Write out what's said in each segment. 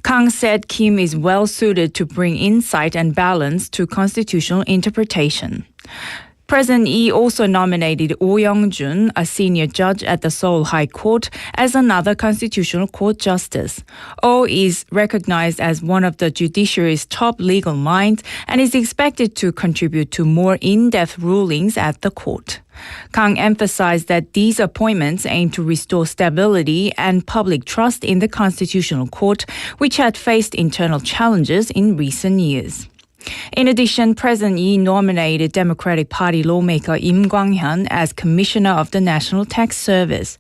Kang said Kim is well suited to bring insight and balance to constitutional interpretation. President Lee also nominated Oh Young-jun, a senior judge at the Seoul High Court, as another Constitutional Court justice. Oh is recognized as one of the judiciary's top legal minds and is expected to contribute to more in-depth rulings at the court. Kang emphasized that these appointments aim to restore stability and public trust in the Constitutional Court, which had faced internal challenges in recent years. In addition, President Lee nominated Democratic Party lawmaker Im Kwang-hyun as Commissioner of the National Tax Service.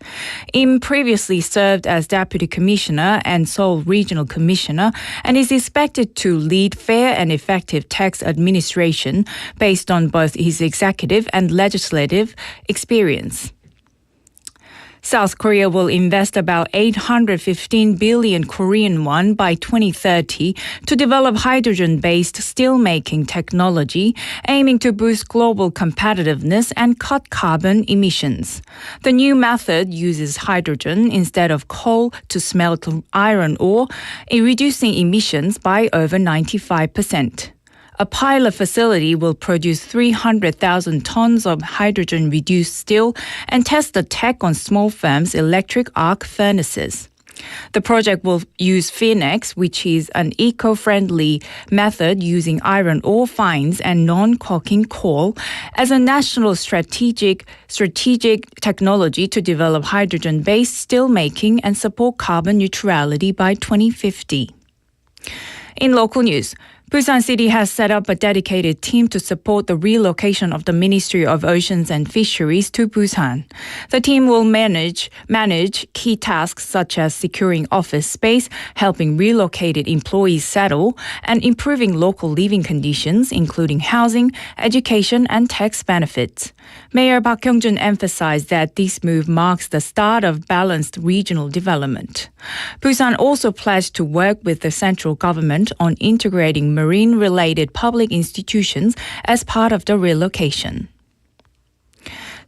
Im previously served as Deputy Commissioner and Seoul Regional Commissioner and is expected to lead fair and effective tax administration based on both his executive and legislative experience. South Korea will invest about 815 billion Korean won by 2030 to develop hydrogen-based steelmaking technology, aiming to boost global competitiveness and cut carbon emissions. The new method uses hydrogen instead of coal to smelt iron ore, reducing emissions by over 95%. A pilot facility will produce 300,000 tons of hydrogen-reduced steel and test the tech on small firms' electric arc furnaces. The project will use Finex, which is an eco-friendly method using iron ore fines and non-coking coal, as a national strategic technology to develop hydrogen-based steelmaking and support carbon neutrality by 2050. In local news, Busan City has set up a dedicated team to support the relocation of the Ministry of Oceans and Fisheries to Busan. The team will manage key tasks such as securing office space, helping relocated employees settle, and improving local living conditions, including housing, education, and tax benefits. Mayor Park Hyung-jun emphasized that this move marks the start of balanced regional development. Busan also pledged to work with the central government on integrating marine-related public institutions as part of the relocation.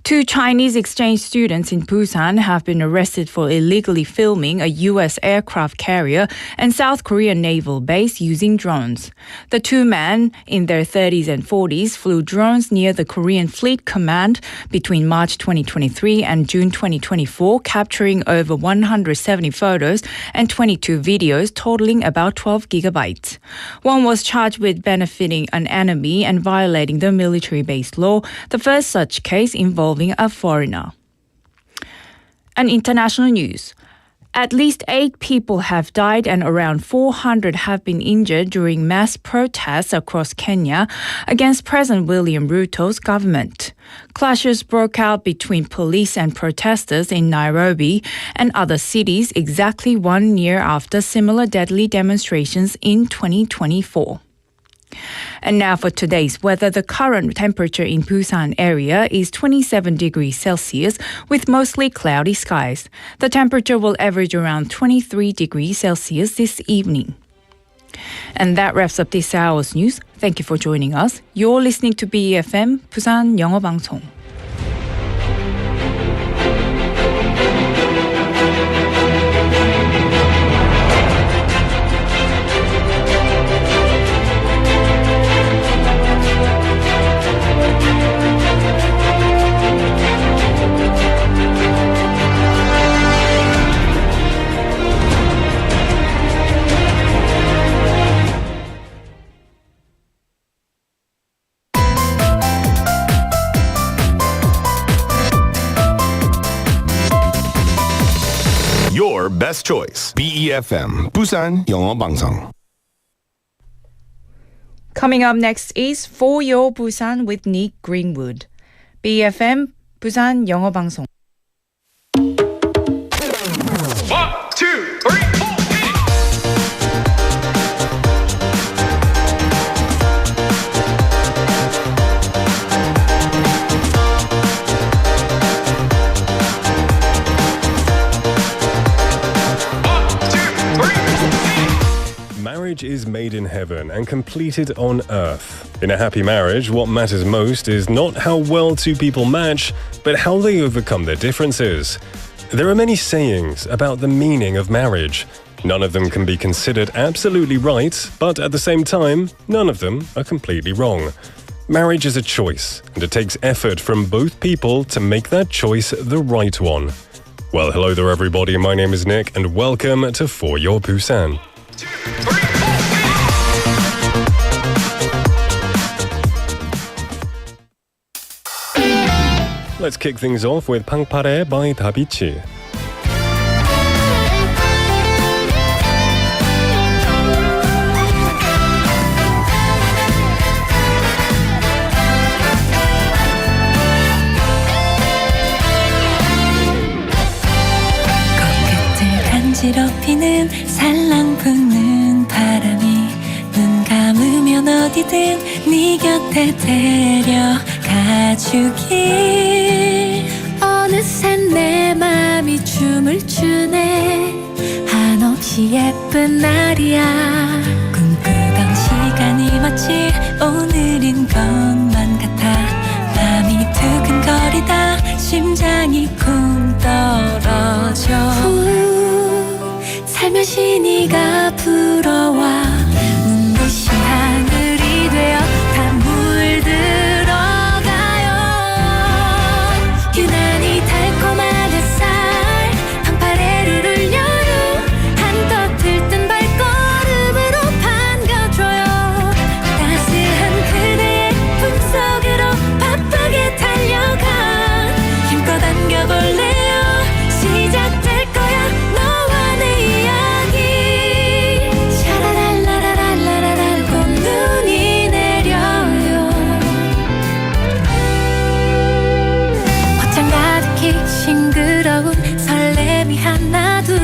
2 Chinese exchange students in Busan have been arrested for illegally filming a U.S. aircraft carrier and South Korean naval base using drones. The 2 men, in their 30s and 40s, flew drones near the Korean Fleet Command between March 2023 and June 2024, capturing over 170 photos and 22 videos totaling about 12 gigabytes. One was charged with benefiting an enemy and violating the military-based law, the first such case involving a foreigner. And international news. At least 8 people have died and around 400 have been injured during mass protests across Kenya against President William Ruto's government. Clashes broke out between police and protesters in Nairobi and other cities exactly 1 year after similar deadly demonstrations in 2024. And now for today's weather. The current temperature in Busan area is 27 degrees Celsius with mostly cloudy skies. The temperature will average around 23 degrees Celsius this evening. And that wraps up this hour's news. Thank you for joining us. You're listening to BEFM 부산영어방송. Your best choice. BEFM 부산영어방송. Coming up next is For Your Busan with Nick Greenwood. BEFM 부산영어방송. 1, 2, 3, 4. Marriage is made in heaven and completed on earth. In a happy marriage, what matters most is not how well 2 people match, but how they overcome their differences. There are many sayings about the meaning of marriage. None of them can be considered absolutely right, but at the same time, none of them are completely wrong. Marriage is a choice, and it takes effort from both people to make that choice the right one. Well, hello there everybody, my name is Nick, and welcome to For Your Busan. Let's kick things off with 방파레 by 다비치. 간지럽히는 살랑 부는 바람이 눈 감으면 어디든 네 곁에 데려가주길 어느새 내 맘이 춤을 추네 한없이 예쁜 날이야 꿈꾸던 시간이 마치 오늘인 것만 같아 맘이 두근거리다 심장이 쿵 떨어져 살며시 네가 불어와 눈부신 하늘이 되어 다 물들어가요 유난히 달콤한 햇살 방파레를 울려요 한껏 들뜬 발걸음으로 반겨줘요 따스한 그대의 품속으로 바쁘게 달려가 힘껏 안겨볼래요 시작될 거야 너와 내 싱그러운 설렘이 하나 둘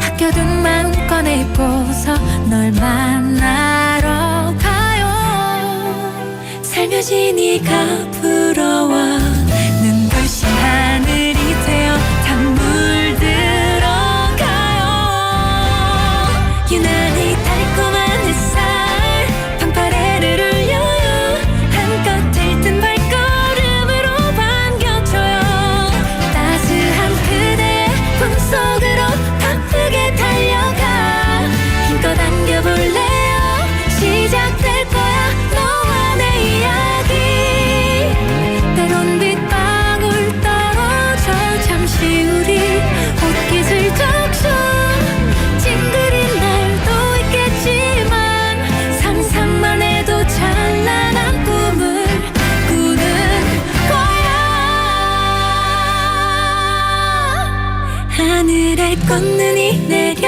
아껴둔 마음 꺼내보서 널 만나러 가요 살며시 네가 불어와 눈부신 하늘이 되어 다 물들어가요 유난히 달콤한 햇살 방파레를 울려요 한껏 들뜬 발걸음으로 반겨줘요 꿈속으로 바쁘게 달려가 힘껏 안겨볼래요 시작될 거야 너와 내 이야기 때론 빗방울 떨어져 잠시 우리 옷깃을 적셔 찡그린 날도 있겠지만 상상만 해도 찬란한 꿈을 꾸는 거야 하늘에 꽃눈이 내려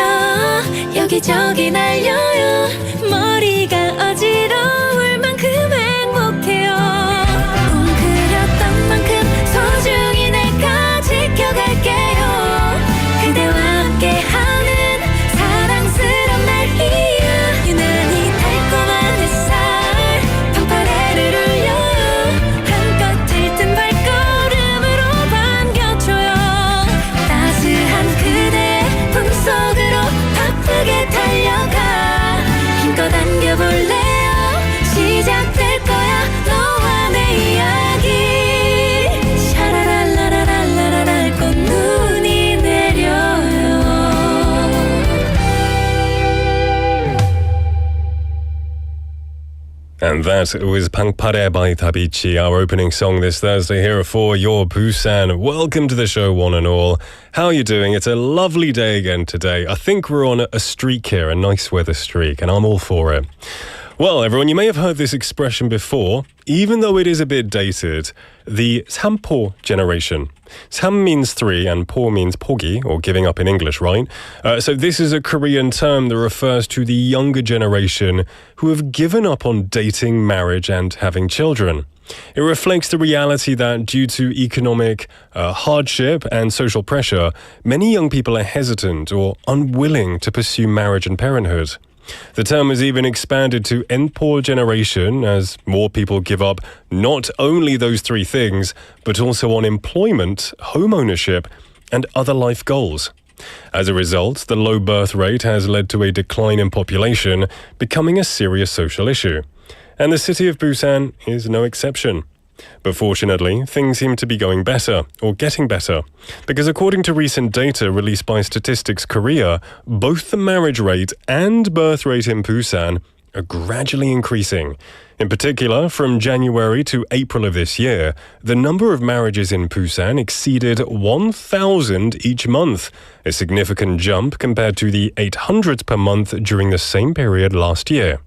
여기저기 날려요 머리가 어지러울 만큼 행복해요 웅크렸던 만큼 소중히 내가 지켜갈게요 그대와 함께하는 사랑스러운 날이야 유난히 달콤한 햇살 방파레를 울려요 한껏 들뜬 발걸음으로 반겨줘요 따스한 그대의 품속으로 바쁘게 달려가 힘껏 안겨볼래요 시작될 거야 너와 내 이야기 샤라랄라라랄라랄 꽃눈이 내려요 And that was 방파레 by 다비치, our opening song this Thursday here for Your Busan. Welcome to the show, one and all. How are you doing? It's a lovely day again today. I think we're on a streak here, a nice weather streak, and I'm all for it. Well, everyone, you may have heard this expression before, even though it is a bit dated, the 삼포 generation. 삼 means three and 포 means 포기, or giving up in English, right? So this is a Korean term that refers to the younger generation who have given up on dating, marriage, and having children. It reflects the reality that due to economic hardship and social pressure, many young people are hesitant or unwilling to pursue marriage and parenthood. The term is even expanded to Npo generation as more people give up not only those three things, but also on employment, home ownership, and other life goals. As a result, the low birth rate has led to a decline in population, becoming a serious social issue. And the city of Busan is no exception. But fortunately, things seem to be going better, or getting better, because according to recent data released by Statistics Korea, both the marriage rate and birth rate in Busan are gradually increasing. In particular, from January to April of this year, the number of marriages in Busan exceeded 1,000 each month, a significant jump compared to the 800 per month during the same period last year.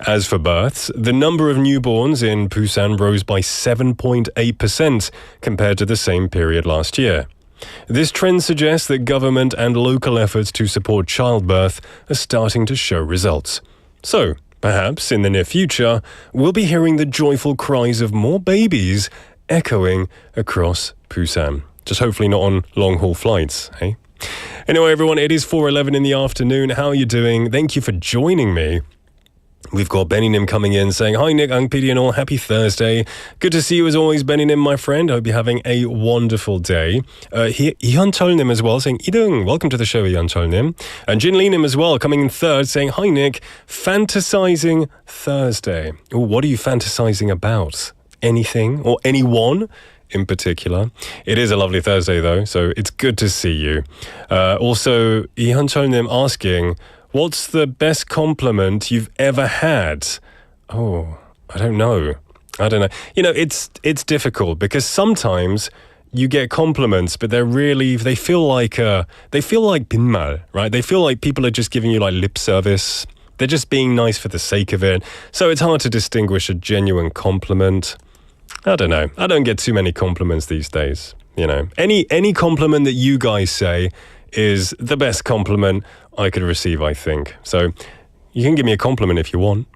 As for births, the number of newborns in Busan rose by 7.8% compared to the same period last year. This trend suggests that government and local efforts to support childbirth are starting to show results. So, perhaps in the near future, we'll be hearing the joyful cries of more babies echoing across Busan. Just hopefully not on long-haul flights, eh? Anyway, everyone, it is 4:11 in the afternoon. How are you doing? Thank you for joining me. We've got Benny Nim coming in saying, "Hi Nick, Ang PD and all, happy Thursday. Good to see you as always, Benny Nim, my friend. Hope you're having a wonderful day." Ihan Chol Nim as well saying, "Idung, welcome to the show, Ihan Chol Nim." And Jin Lee Nim as well coming in third saying, "Hi Nick, fantasizing Thursday." Ooh, what are you fantasizing about? Anything or anyone in particular? It is a lovely Thursday though, so it's good to see you. Also, Ihan Chol Nim asking, what's the best compliment you've ever had? Oh, I don't know. You know, it's difficult because sometimes you get compliments, but they feel like 빈말, right? They feel like people are just giving you like lip service. They're just being nice for the sake of it. So it's hard to distinguish a genuine compliment. I don't know. I don't get too many compliments these days. You know, any compliment that you guys say is the best compliment I could receive, I think. So you can give me a compliment if you want.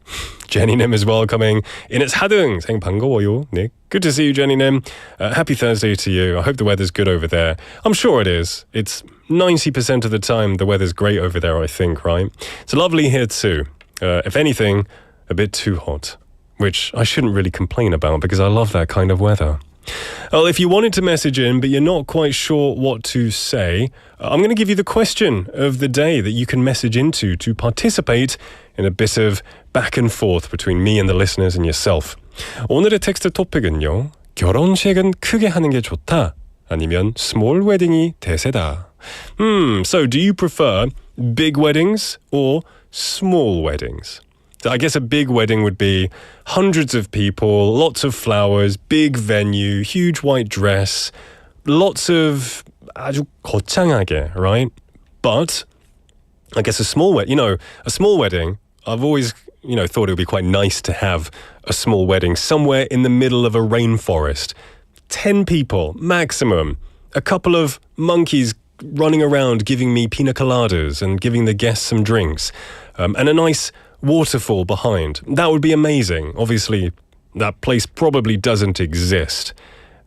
Jenny Nim as well coming in. It's 하등 saying 반가워요, Nick. Good to see you, Jenny Nim. Happy Thursday to you. I hope the weather's good over there. I'm sure it is. It's 90% of the time the weather's great over there, I think, right? It's lovely here too. If anything, a bit too hot, which I shouldn't really complain about because I love that kind of weather. Well, if you wanted to message in but you're not quite sure what to say, I'm going to give you the question of the day that you can message into to participate in a bit of back and forth between me and the listeners and yourself. 오늘의 텍스트 토픽은요. 결혼식은 크게 하는 게 좋다. 아니면 small wedding이 대세다. So do you prefer big weddings or small weddings? I guess a big wedding would be hundreds of people, lots of flowers, big venue, huge white dress, lots of 아주 거창하게, right? But I guess a small wedding, I've always, thought it would be quite nice to have a small wedding somewhere in the middle of a rainforest. 10 people, maximum. A couple of monkeys running around giving me pina coladas and giving the guests some drinks. And a nice waterfall behind. That would be amazing. Obviously, that place probably doesn't exist.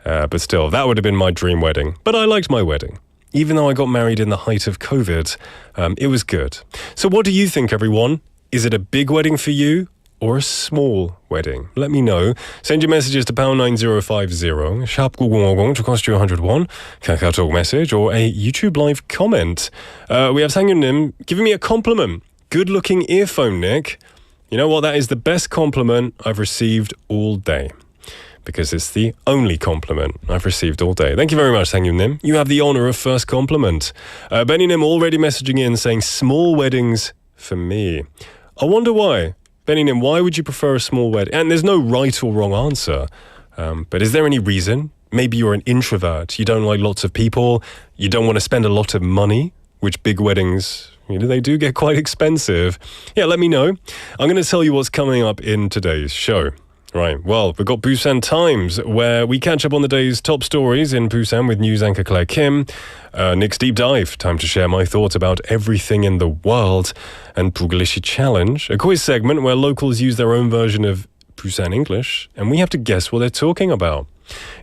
But still, that would have been my dream wedding. But I liked my wedding. Even though I got married in the height of COVID, it was good. So what do you think, everyone? Is it a big wedding for you or a small wedding? Let me know. Send your messages to #9050, sharp 9050 to cost you 101, KakaoTalk message, or a YouTube live comment. We have Sangyun Nim giving me a compliment. Good-looking earphone, Nick. You know what? That is the best compliment I've received all day. Because it's the only compliment I've received all day. Thank you very much, Sangyun Nim. You have the honor of first compliment. Benny Nim already messaging in saying small weddings for me. I wonder why. Benny Nim, why would you prefer a small wedding? And there's no right or wrong answer. But is there any reason? Maybe you're an introvert. You don't like lots of people. You don't want to spend a lot of money, which big weddings, they do get quite expensive. Yeah, let me know. I'm going to tell you what's coming up in today's show. Right, well, we've got Busan Times, where we catch up on the day's top stories in Busan with news anchor Claire Kim. Nick's Deep Dive, time to share my thoughts about everything in the world. And Buglish's Challenge, a quiz segment where locals use their own version of Busan English, and we have to guess what they're talking about.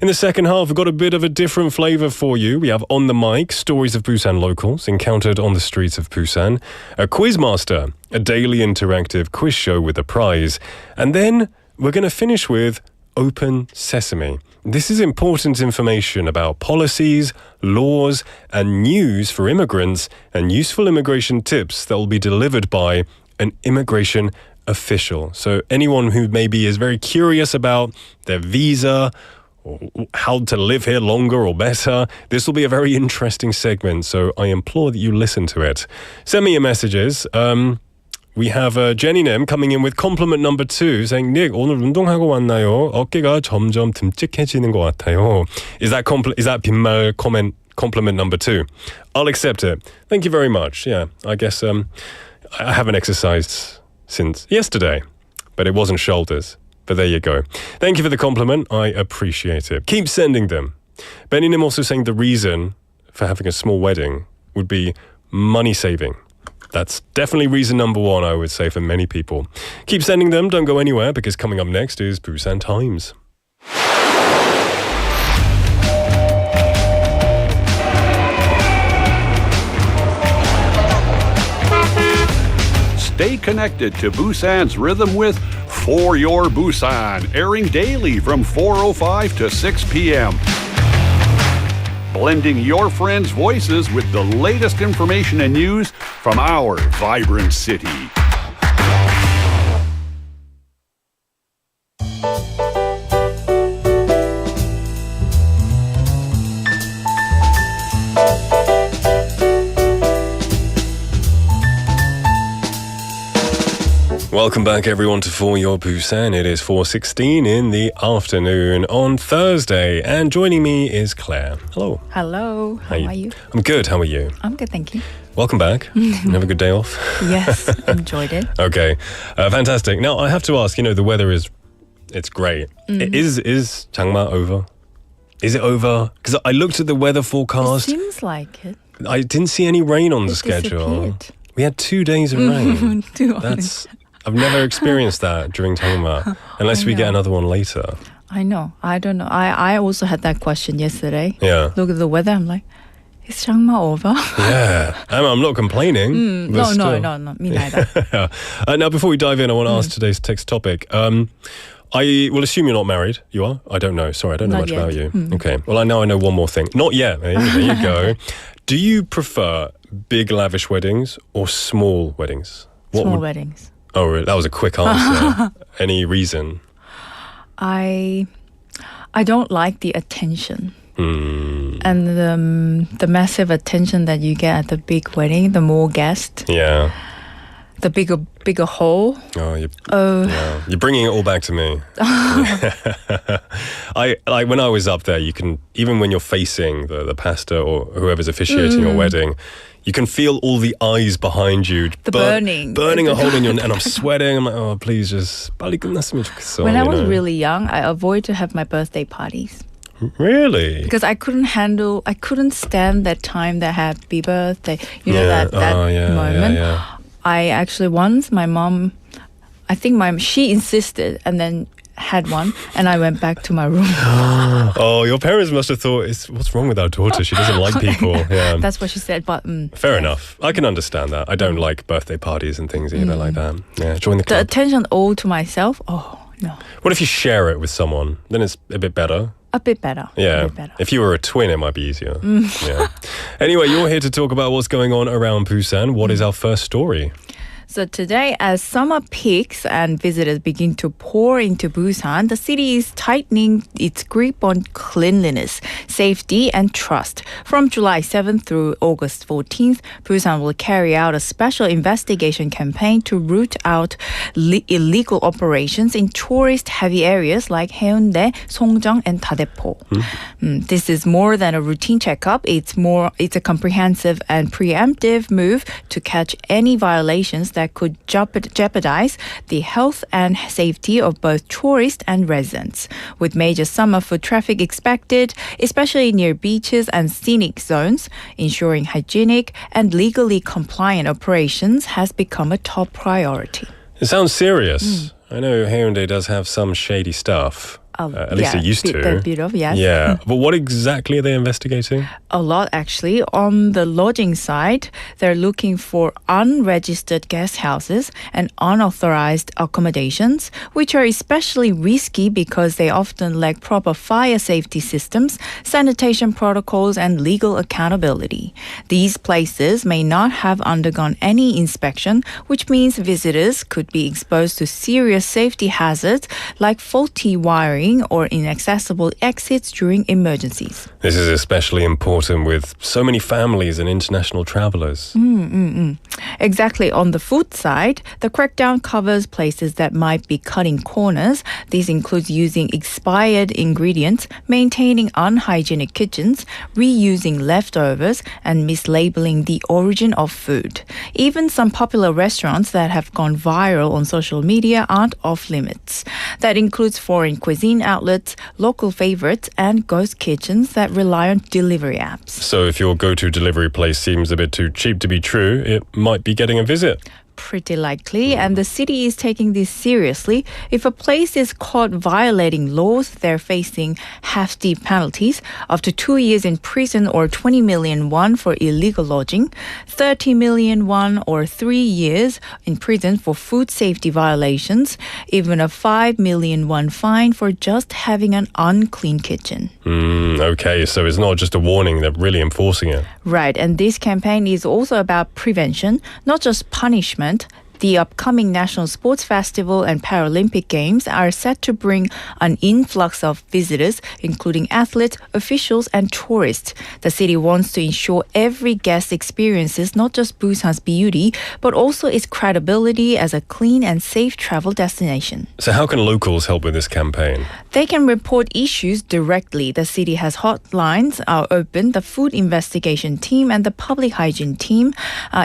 In the second half, we've got a bit of a different flavour for you. We have On the Mic, stories of Busan locals encountered on the streets of Busan. A Quizmaster, a daily interactive quiz show with a prize. And then we're going to finish with Open Sesame. This is important information about policies, laws, and news for immigrants and useful immigration tips that will be delivered by an immigration official. So anyone who maybe is very curious about their visa or how to live here longer or better, this will be a very interesting segment. So I implore that you listen to it. Send me your messages. We have Jenny-님 coming in with compliment number 2 saying, Nick, 오늘 운동하고 왔나요? 어깨가 점점 듬직해지는 것 같아요. Is that 빈말 compliment number 2? I'll accept it. Thank you very much. Yeah, I guess I haven't exercised since yesterday, but it wasn't shoulders. But there you go. Thank you for the compliment. I appreciate it. Keep sending them. Benny-님 also saying the reason for having a small wedding would be money saving. That's definitely reason number 1, I would say, for many people. Keep sending them. Don't go anywhere, because coming up next is Busan Times. Stay connected to Busan's rhythm with For Your Busan, airing daily from 4:05 to 6 p.m. Blending your friends' voices with the latest information and news from our vibrant city. Welcome back, everyone, to For Your Busan. It is 4:16 in the afternoon on Thursday, and joining me is Claire. Hello. Hello. How are you? I'm good. How are you? I'm good, thank you. Welcome back. Have a good day off? Yes, enjoyed it. Okay, fantastic. Now, I have to ask, the weather it's great. Is 장마 over? Is it over? Because I looked at the weather It forecast. seems like it. I didn't see any rain on the schedule. Disappeared. We had 2 days of rain. To be honest. I've never experienced that during 장마, unless we get another one later. I know. I don't know. I also had that question yesterday. Yeah. Look at the weather. I'm like, is 장마 over? Yeah, I'm not complaining. but No, still. no. Me neither. Now, before we dive in, I want to ask today's text topic. I will assume you're not married. You are? I don't know. Sorry, I don't know Not much about yet. you. Okay. Well, I know one more thing. Not yet. There you go. Do you prefer big, lavish weddings or small weddings? Small weddings. Oh, really? That was a quick answer. Any reason? I don't like the attention. Hmm. And the massive attention that you get at the big wedding, the more guests, Yeah. the bigger hall. Oh, you're bringing it all back to me. I like when I was up there. You can, even when you're facing the pastor or whoever's officiating your wedding, you can feel all the eyes behind you. Burning a hole in your, and I'm sweating. I'm like, oh, please just 빨리 끝났으면 좋겠어. When I was really young, I avoided to have my birthday parties. Really? Because I couldn't stand that time, that happy birthday. That moment. Yeah. I actually once, my mom, she insisted and then had one, and I went back to my room. Oh, your parents must have thought, what's wrong with our daughter? She doesn't like people. Yeah. That's what she said, but... Fair enough. I can understand that. I don't like birthday parties and things either like that. Yeah, join the The club. attention all to myself, oh, no. What if you share it with someone? Then it's a bit better. A bit better. Yeah. A bit better. If you were a twin, it might be easier. Yeah. Anyway, you're here to talk about what's going on around Busan. What is our first story? So today, as summer peaks and visitors begin to pour into Busan, the city is tightening its grip on cleanliness, safety, and trust. From July 7th through August 14th, Busan will carry out a special investigation campaign to root out illegal operations in tourist-heavy areas like Haeundae, Songjeong, and Daepo. This is more than a routine checkup. It's a comprehensive and preemptive move to catch any violations that could jeopardize the health and safety of both tourists and residents. With major summer foot traffic expected, especially near beaches and scenic zones, ensuring hygienic and legally compliant operations has become a top priority. It sounds serious. I know Haeundae does have some shady stuff. At least it used to. A bit of, yes. Yeah. But what exactly are they investigating? A lot, actually. On the lodging side, they're looking for unregistered guest houses and unauthorized accommodations, which are especially risky because they often lack proper fire safety systems, sanitation protocols, and legal accountability. These places may not have undergone any inspection, which means visitors could be exposed to serious safety hazards like faulty wiring or inaccessible exits during emergencies. This is especially important with so many families and international travelers. Exactly. On the food side, the crackdown covers places that might be cutting corners. These include using expired ingredients, maintaining unhygienic kitchens, reusing leftovers, and mislabeling the origin of food. Even some popular restaurants that have gone viral on social media aren't off limits. That includes foreign cuisine outlets, local favorites, and ghost kitchens that rely on delivery apps. So if your go-to delivery place seems a bit too cheap to be true, it might be getting a visit. Pretty likely, and the city is taking this seriously. If a place is caught violating laws, they're facing hefty penalties, up to 2 years in prison or 20 million won for illegal lodging, 30 million won or 3 years in prison for food safety violations, even a 5 million won fine for just having an unclean kitchen. Okay, so it's not just a warning, they're really enforcing it. Right, and this campaign is also about prevention, not just punishment. The upcoming National Sports Festival and Paralympic Games are set to bring an influx of visitors, including athletes, officials, and tourists. The city wants to ensure every guest experiences not just Busan's beauty, but also its credibility as a clean and safe travel destination. So how can locals help with this campaign? They can report issues directly. The city has hotlines open. The food investigation team and the public hygiene team.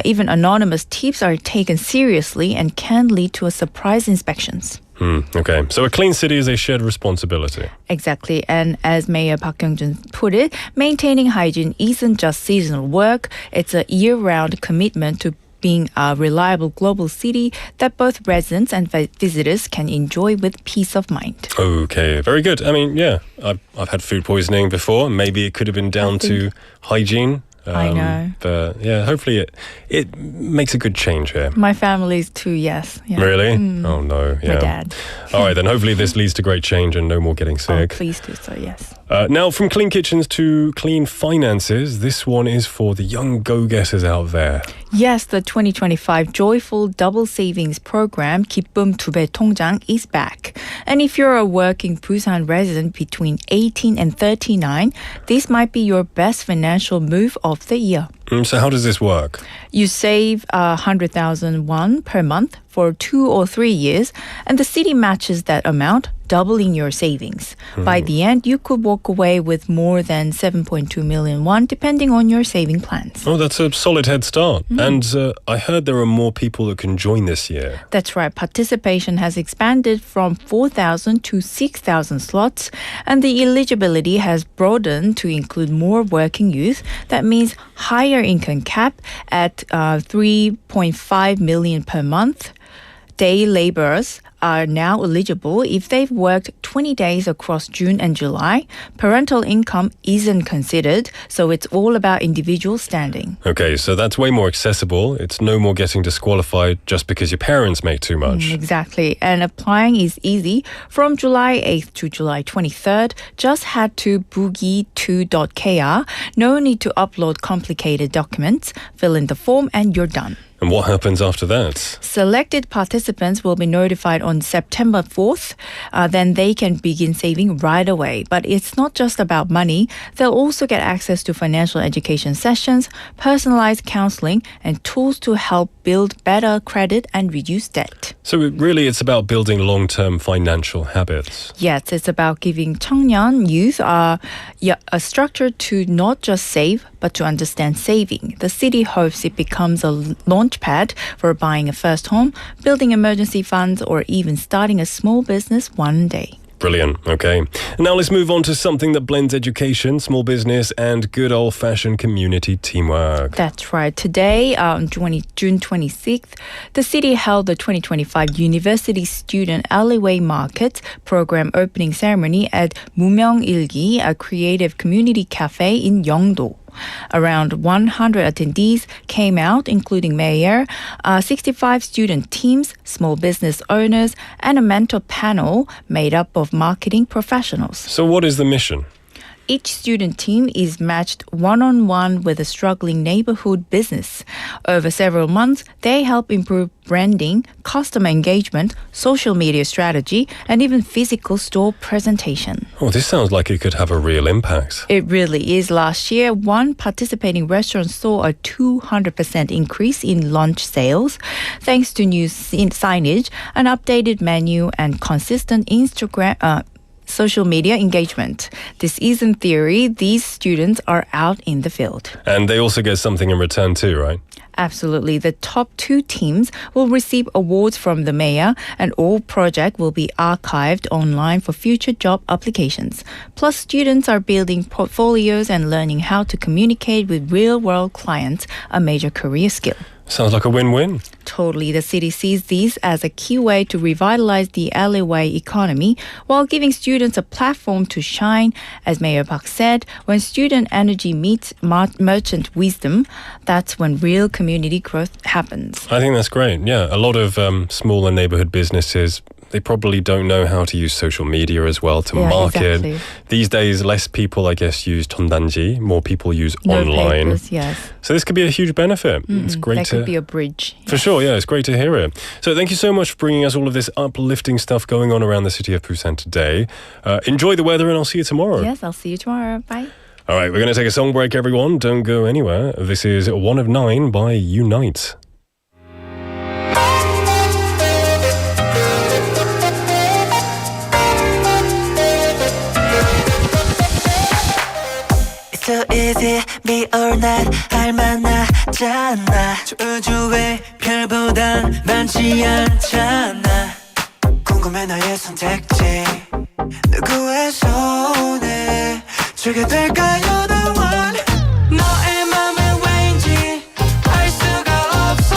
Even anonymous tips are taken seriously and can lead to a surprise inspections. Okay, so a clean city is a shared responsibility. Exactly, and as Mayor Park Kyung-jun put it, maintaining hygiene isn't just seasonal work, it's a year-round commitment to being a reliable global city that both residents and visitors can enjoy with peace of mind. Okay, very good. I mean, yeah, I've had food poisoning before. Maybe it could have been down to hygiene. I know. But yeah, hopefully it makes a good change here. My family's too, yes. Yeah. Really? Oh no. Yeah. My dad. All right, then hopefully this leads to great change and no more getting sick. Oh, please do so, yes. Now, from clean kitchens to clean finances, this one is for the young go-getters out there. Yes, the 2025 Joyful Double Savings Program, 기쁨 2배 통장, is back. And if you're a working Busan resident between 18 and 39, this might be your best financial move of the year. So how does this work? You save 100,000 won per month for 2 or 3 years, and the city matches that amount, doubling your savings. By the end, you could walk away with more than 7.2 million won, depending on your saving plans. Oh, that's a solid head start. And I heard there are more people that can join this year. That's right. Participation has expanded from 4,000 to 6,000 slots, and the eligibility has broadened to include more working youth. That means higher income cap at 3.5 million per month. Day laborers are now eligible if they've worked 20 days across June and July. Parental income isn't considered, so it's all about individual standing. Okay, so that's way more accessible. It's no more getting disqualified just because your parents make too much. Exactly. And applying is easy. From July 8th to July 23rd, just head to boogie2.kr. No need to upload complicated documents. Fill in the form and you're done. And what happens after that? Selected participants will be notified on September 4th. Then they can begin saving right away. But it's not just about money. They'll also get access to financial education sessions, personalized counseling, and tools to help build better credit and reduce debt. So really it's about building long-term financial habits. Yes, it's about giving 청년 youth a structure to not just save, but to understand saving. The city hopes it becomes a launchpad for buying a first home, building emergency funds, or even starting a small business one day. Brilliant. Okay. Now let's move on to something that blends education, small business, and good old-fashioned community teamwork. That's right. Today, on June 26th, the city held the 2025 University Student Alleyway Market program opening ceremony at 무명일기, a creative community cafe in Yeongdo. Around 100 attendees came out, including mayor, 65 student teams, small business owners, and a mentor panel made up of marketing professionals. So what is the mission? Each student team is matched one-on-one with a struggling neighborhood business. Over several months, they help improve branding, customer engagement, social media strategy, and even physical store presentation. Oh, this sounds like it could have a real impact. It really is. Last year, one participating restaurant saw a 200% increase in lunch sales thanks to new signage, an updated menu, and consistent social media engagement. This is in theory. These students are out in the field. And they also get something in return too, right? Absolutely. The top 2 teams will receive awards from the mayor, and all project will be archived online for future job applications. Plus, students are building portfolios and learning how to communicate with real-world clients, a major career skill. Sounds like a win-win. Totally. The city sees these as a key way to revitalize the alleyway economy while giving students a platform to shine. As Mayor Park said, when student energy meets merchant wisdom, that's when real community growth happens. I think that's great. Yeah, a lot of smaller neighborhood businesses, they probably don't know how to use social media as well to market. Exactly. These days, less people, I guess, use 전단지. More people use No online. papers, yes. So this could be a huge benefit. It's great That could be a bridge. For sure, yeah, it's great to hear it. So thank you so much for bringing us all of this uplifting stuff going on around the city of Busan today. Enjoy the weather and I'll see you tomorrow. Yes, I'll see you tomorrow. Bye. All right, we're going to take a song break, everyone. Don't go anywhere. This is One of Nine by Unite. So easy, be all night 할만하잖아 저 우주의 별보단 많지 않잖아 궁금해 너의 선택지 누구의 손에 주게 될까요 the one 너의 맘은 왠지 알 수가 없어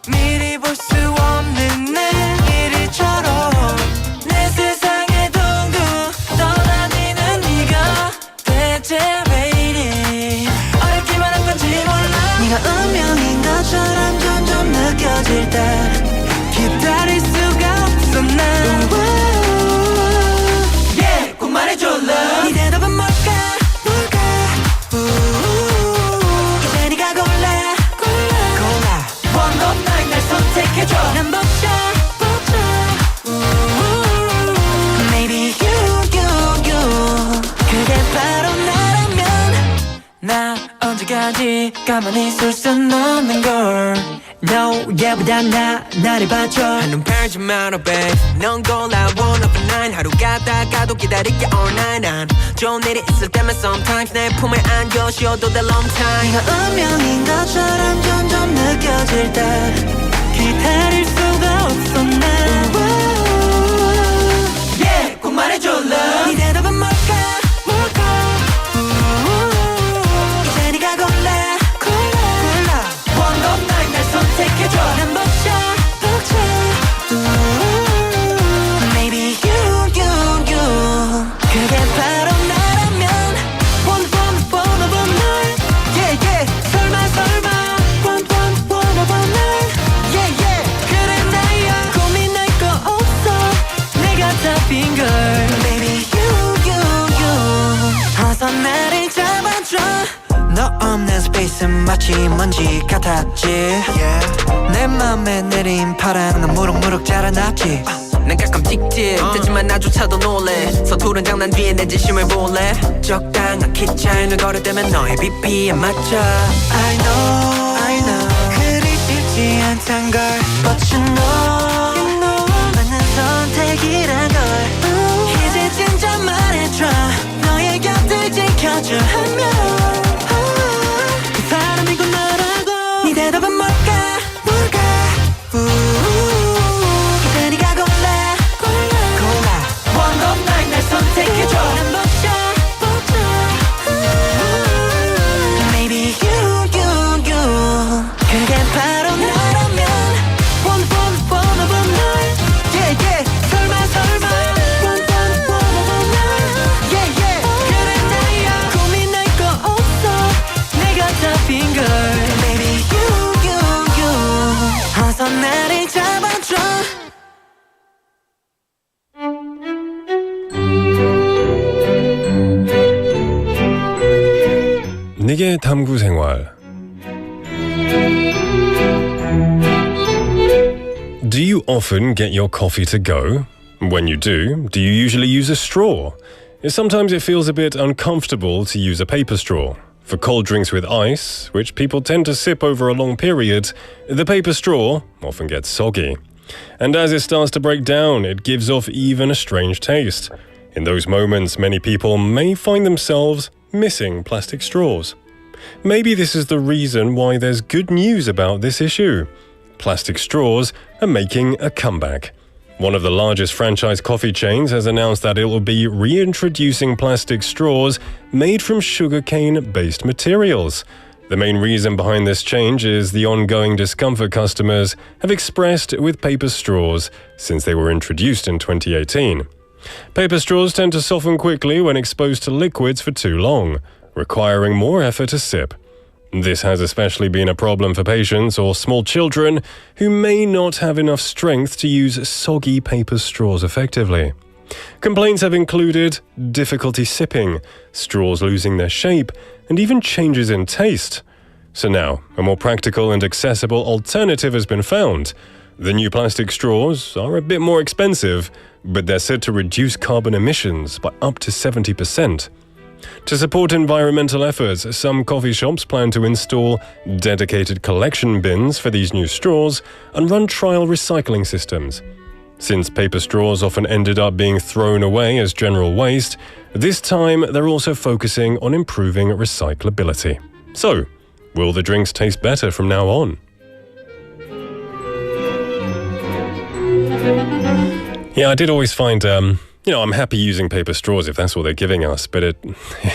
미리 볼 수 없는 내일처럼 내 세상에 둥둥 떠다니는 네가 대체 네가 운명인 것처럼 점점 느껴질 때 기다릴 수가 없어 난 Yeah, 꼭 말해줘 love 네 대답은 뭘까 이제 네가 골라 One of nine 날 선택해줘 난 벅차 Maybe you 그게 바로 나라면 나 언제까지 가만히 있을 순 없는 걸 No, 얘보다 나를 봐줘 한눈 팔지 마라 babe 넌 골라 one of nine 하루 가다가도 기다릴게 all night 난 좋은 일이 있을 때만 sometimes 내 품에 안겨 쉬어도 돼 long time 네가 운명인 것처럼 점점 느껴질 때 기다릴 수가 없어 난 Yeah, 꼭 말해줘 love 네 대답은 뭘까 선택해줘 난 벅차 Maybe you 그게 바로 나라면 One of a night Yeah, yeah 설마 One of a night Yeah, yeah 그래 나야 고민할 거 없어 내가 답인 걸 Maybe you 어서 나를 잡아줘 너 없는 스페이스는 마치 먼지 같았지 yeah. 내 맘에 내린 파랑 난 무럭무럭 자라났지 난 가끔 틱틱대지만 나조차도 놀래 서투른 장난 뒤에 내 진심을 볼래 적당한 키 차이를 거려대면 너의 BP에 맞춰 I know 그리 쉽지 않단 걸 But you know 맞는 선택이란 걸 이제 진짜 말해줘 너의 곁을 지켜줘 하면 네 대답은 뭘까 이제 네가 골라 One of nine 세계 탐구생활. Do you often get your coffee to go? When you do you usually use a straw? Sometimes it feels a bit uncomfortable to use a paper straw. For cold drinks with ice, which people tend to sip over a long period, the paper straw often gets soggy. And as it starts to break down, it gives off even a strange taste. In those moments, many people may find themselves missing plastic straws. Maybe this is the reason why there's good news about this issue. Plastic straws are making a comeback. One of the largest franchise coffee chains has announced that it will be reintroducing plastic straws made from sugarcane-based materials. The main reason behind this change is the ongoing discomfort customers have expressed with paper straws since they were introduced in 2018. Paper straws tend to soften quickly when exposed to liquids for too long, requiring more effort to sip. This has especially been a problem for patients or small children who may not have enough strength to use soggy paper straws effectively. Complaints have included difficulty sipping, straws losing their shape, and even changes in taste. So now, a more practical and accessible alternative has been found. The new plastic straws are a bit more expensive, but they're said to reduce carbon emissions by up to 70%. To support environmental efforts, some coffee shops plan to install dedicated collection bins for these new straws and run trial recycling systems. Since paper straws often ended up being thrown away as general waste, this time they're also focusing on improving recyclability. So, will the drinks taste better from now on? Yeah, I did always find, I'm happy using paper straws if that's what they're giving us, but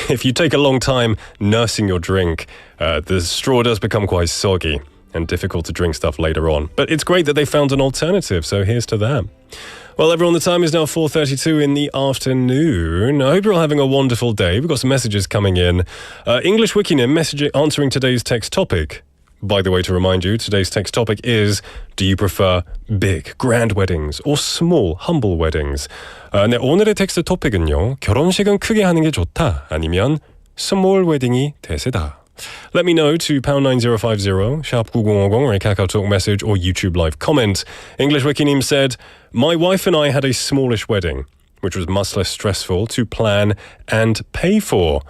if you take a long time nursing your drink, the straw does become quite soggy and difficult to drink stuff later on. But it's great that they found an alternative, so here's to that. Well, everyone, the time is now 4:32 in the afternoon. I hope you're all having a wonderful day. We've got some messages coming in. English Wikinim answering today's text topic. By the way, to remind you, today's text topic is, do you prefer big, grand weddings or small, humble weddings? 네, 오늘의 텍스트 토픽은요. 결혼식은 크게 하는 게 좋다. 아니면 small wedding이 대세다. Let me know to #9050, #9050, or a KakaoTalk message or YouTube live comment. English Wikinim said, my wife and I had a smallish wedding, which was much less stressful to plan and pay for.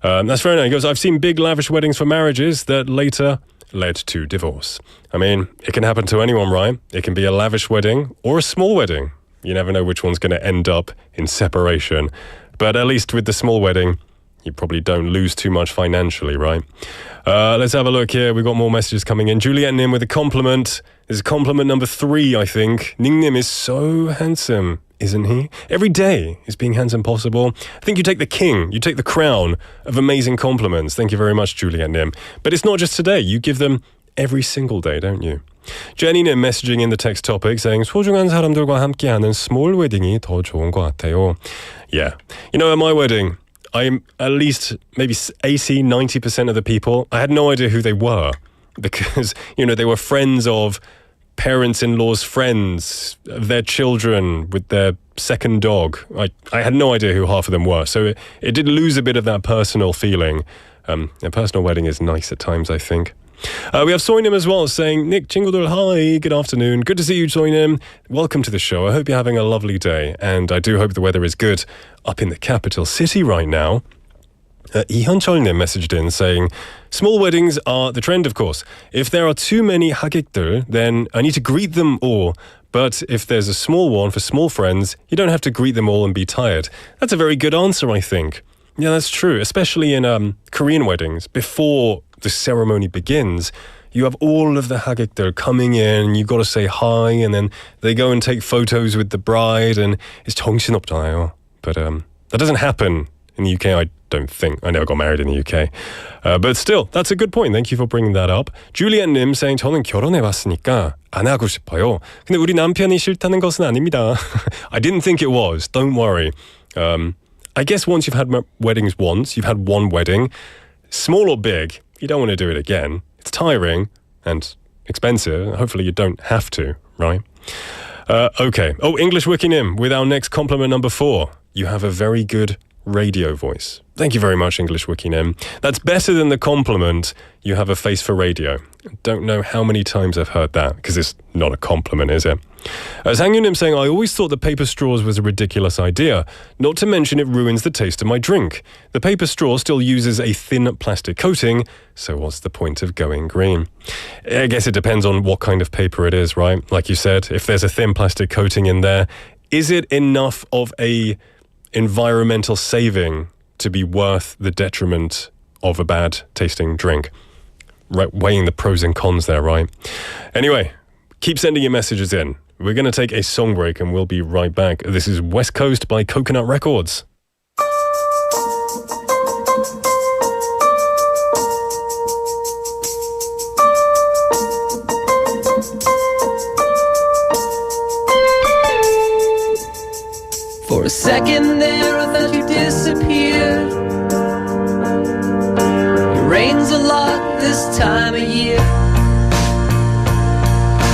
That's very nice. He goes, I've seen big, lavish weddings for marriages that later led to divorce. I mean, it can happen to anyone, right? It can be a lavish wedding or a small wedding. You never know which one's going to end up in separation. But at least with the small wedding, you probably don't lose too much financially, right? Let's have a look here. We've got more messages coming in. Juliet Nim with a compliment. This is compliment number 3, I think. Ning Nim is so handsome, isn't he? Every day is being handsome possible. I think you take the king, you take the crown of amazing compliments. Thank you very much, Juliet Nim. But it's not just today. You give them every single day, don't you? Jenny Nim messaging in the text topic saying 소중한 사람들과 함께하는 small wedding이 더 좋은 것 같아요. Yeah. You know, at my wedding, I'm at least maybe 80, 90% of the people, I had no idea who they were because, they were friends of parents-in-law's friends, their children with their second dog. I had no idea who half of them were. So it did lose a bit of that personal feeling. A personal wedding is nice at times, I think. We have Soinim as well saying, Nick, 친구들, hi, good afternoon. Good to see you, Soinim. Welcome to the show. I hope you're having a lovely day. And I do hope the weather is good up in the capital city right now. 이현철님 messaged in saying, small weddings are the trend, of course. If there are too many 하객들, then I need to greet them all. But if there's a small one for small friends, you don't have to greet them all and be tired. That's a very good answer, I think. Yeah, that's true, especially in Korean weddings. Before the ceremony begins, you have all of the 하객들 coming in, you've got to say hi, and then they go and take photos with the bride, and it's 정신없잖아요. But that doesn't happen in the UK, I don't think. I never got married in the UK. But still, that's a good point. Thank you for bringing that up. Juliet Nim saying, 저는 결혼해봤으니까 안 하고 싶어요. 근데 우리 남편이 싫다는 것은 아닙니다. I didn't think it was. Don't worry. I guess once you've had weddings once, you've had one wedding, small or big, you don't want to do it again. It's tiring and expensive. Hopefully you don't have to, right? Okay. Oh, English Wikinim with our next compliment number 4. You have a very good radio voice. Thank you very much, English Wiki Nim. That's better than the compliment, you have a face for radio. Don't know how many times I've heard that, because it's not a compliment, is it? Sang-Yunim saying, I always thought that paper straws was a ridiculous idea, not to mention it ruins the taste of my drink. The paper straw still uses a thin plastic coating, so what's the point of going green? I guess it depends on what kind of paper it is, right? Like you said, if there's a thin plastic coating in there, is it enough of a environmental saving to be worth the detriment of a bad tasting drink? Right, weighing the pros and cons there, right? Anyway, keep sending your messages in. We're going to take a song break and we'll be right back. This is West Coast by Coconut Records. For a second there, I thought you disappeared. It rains a lot this time of year.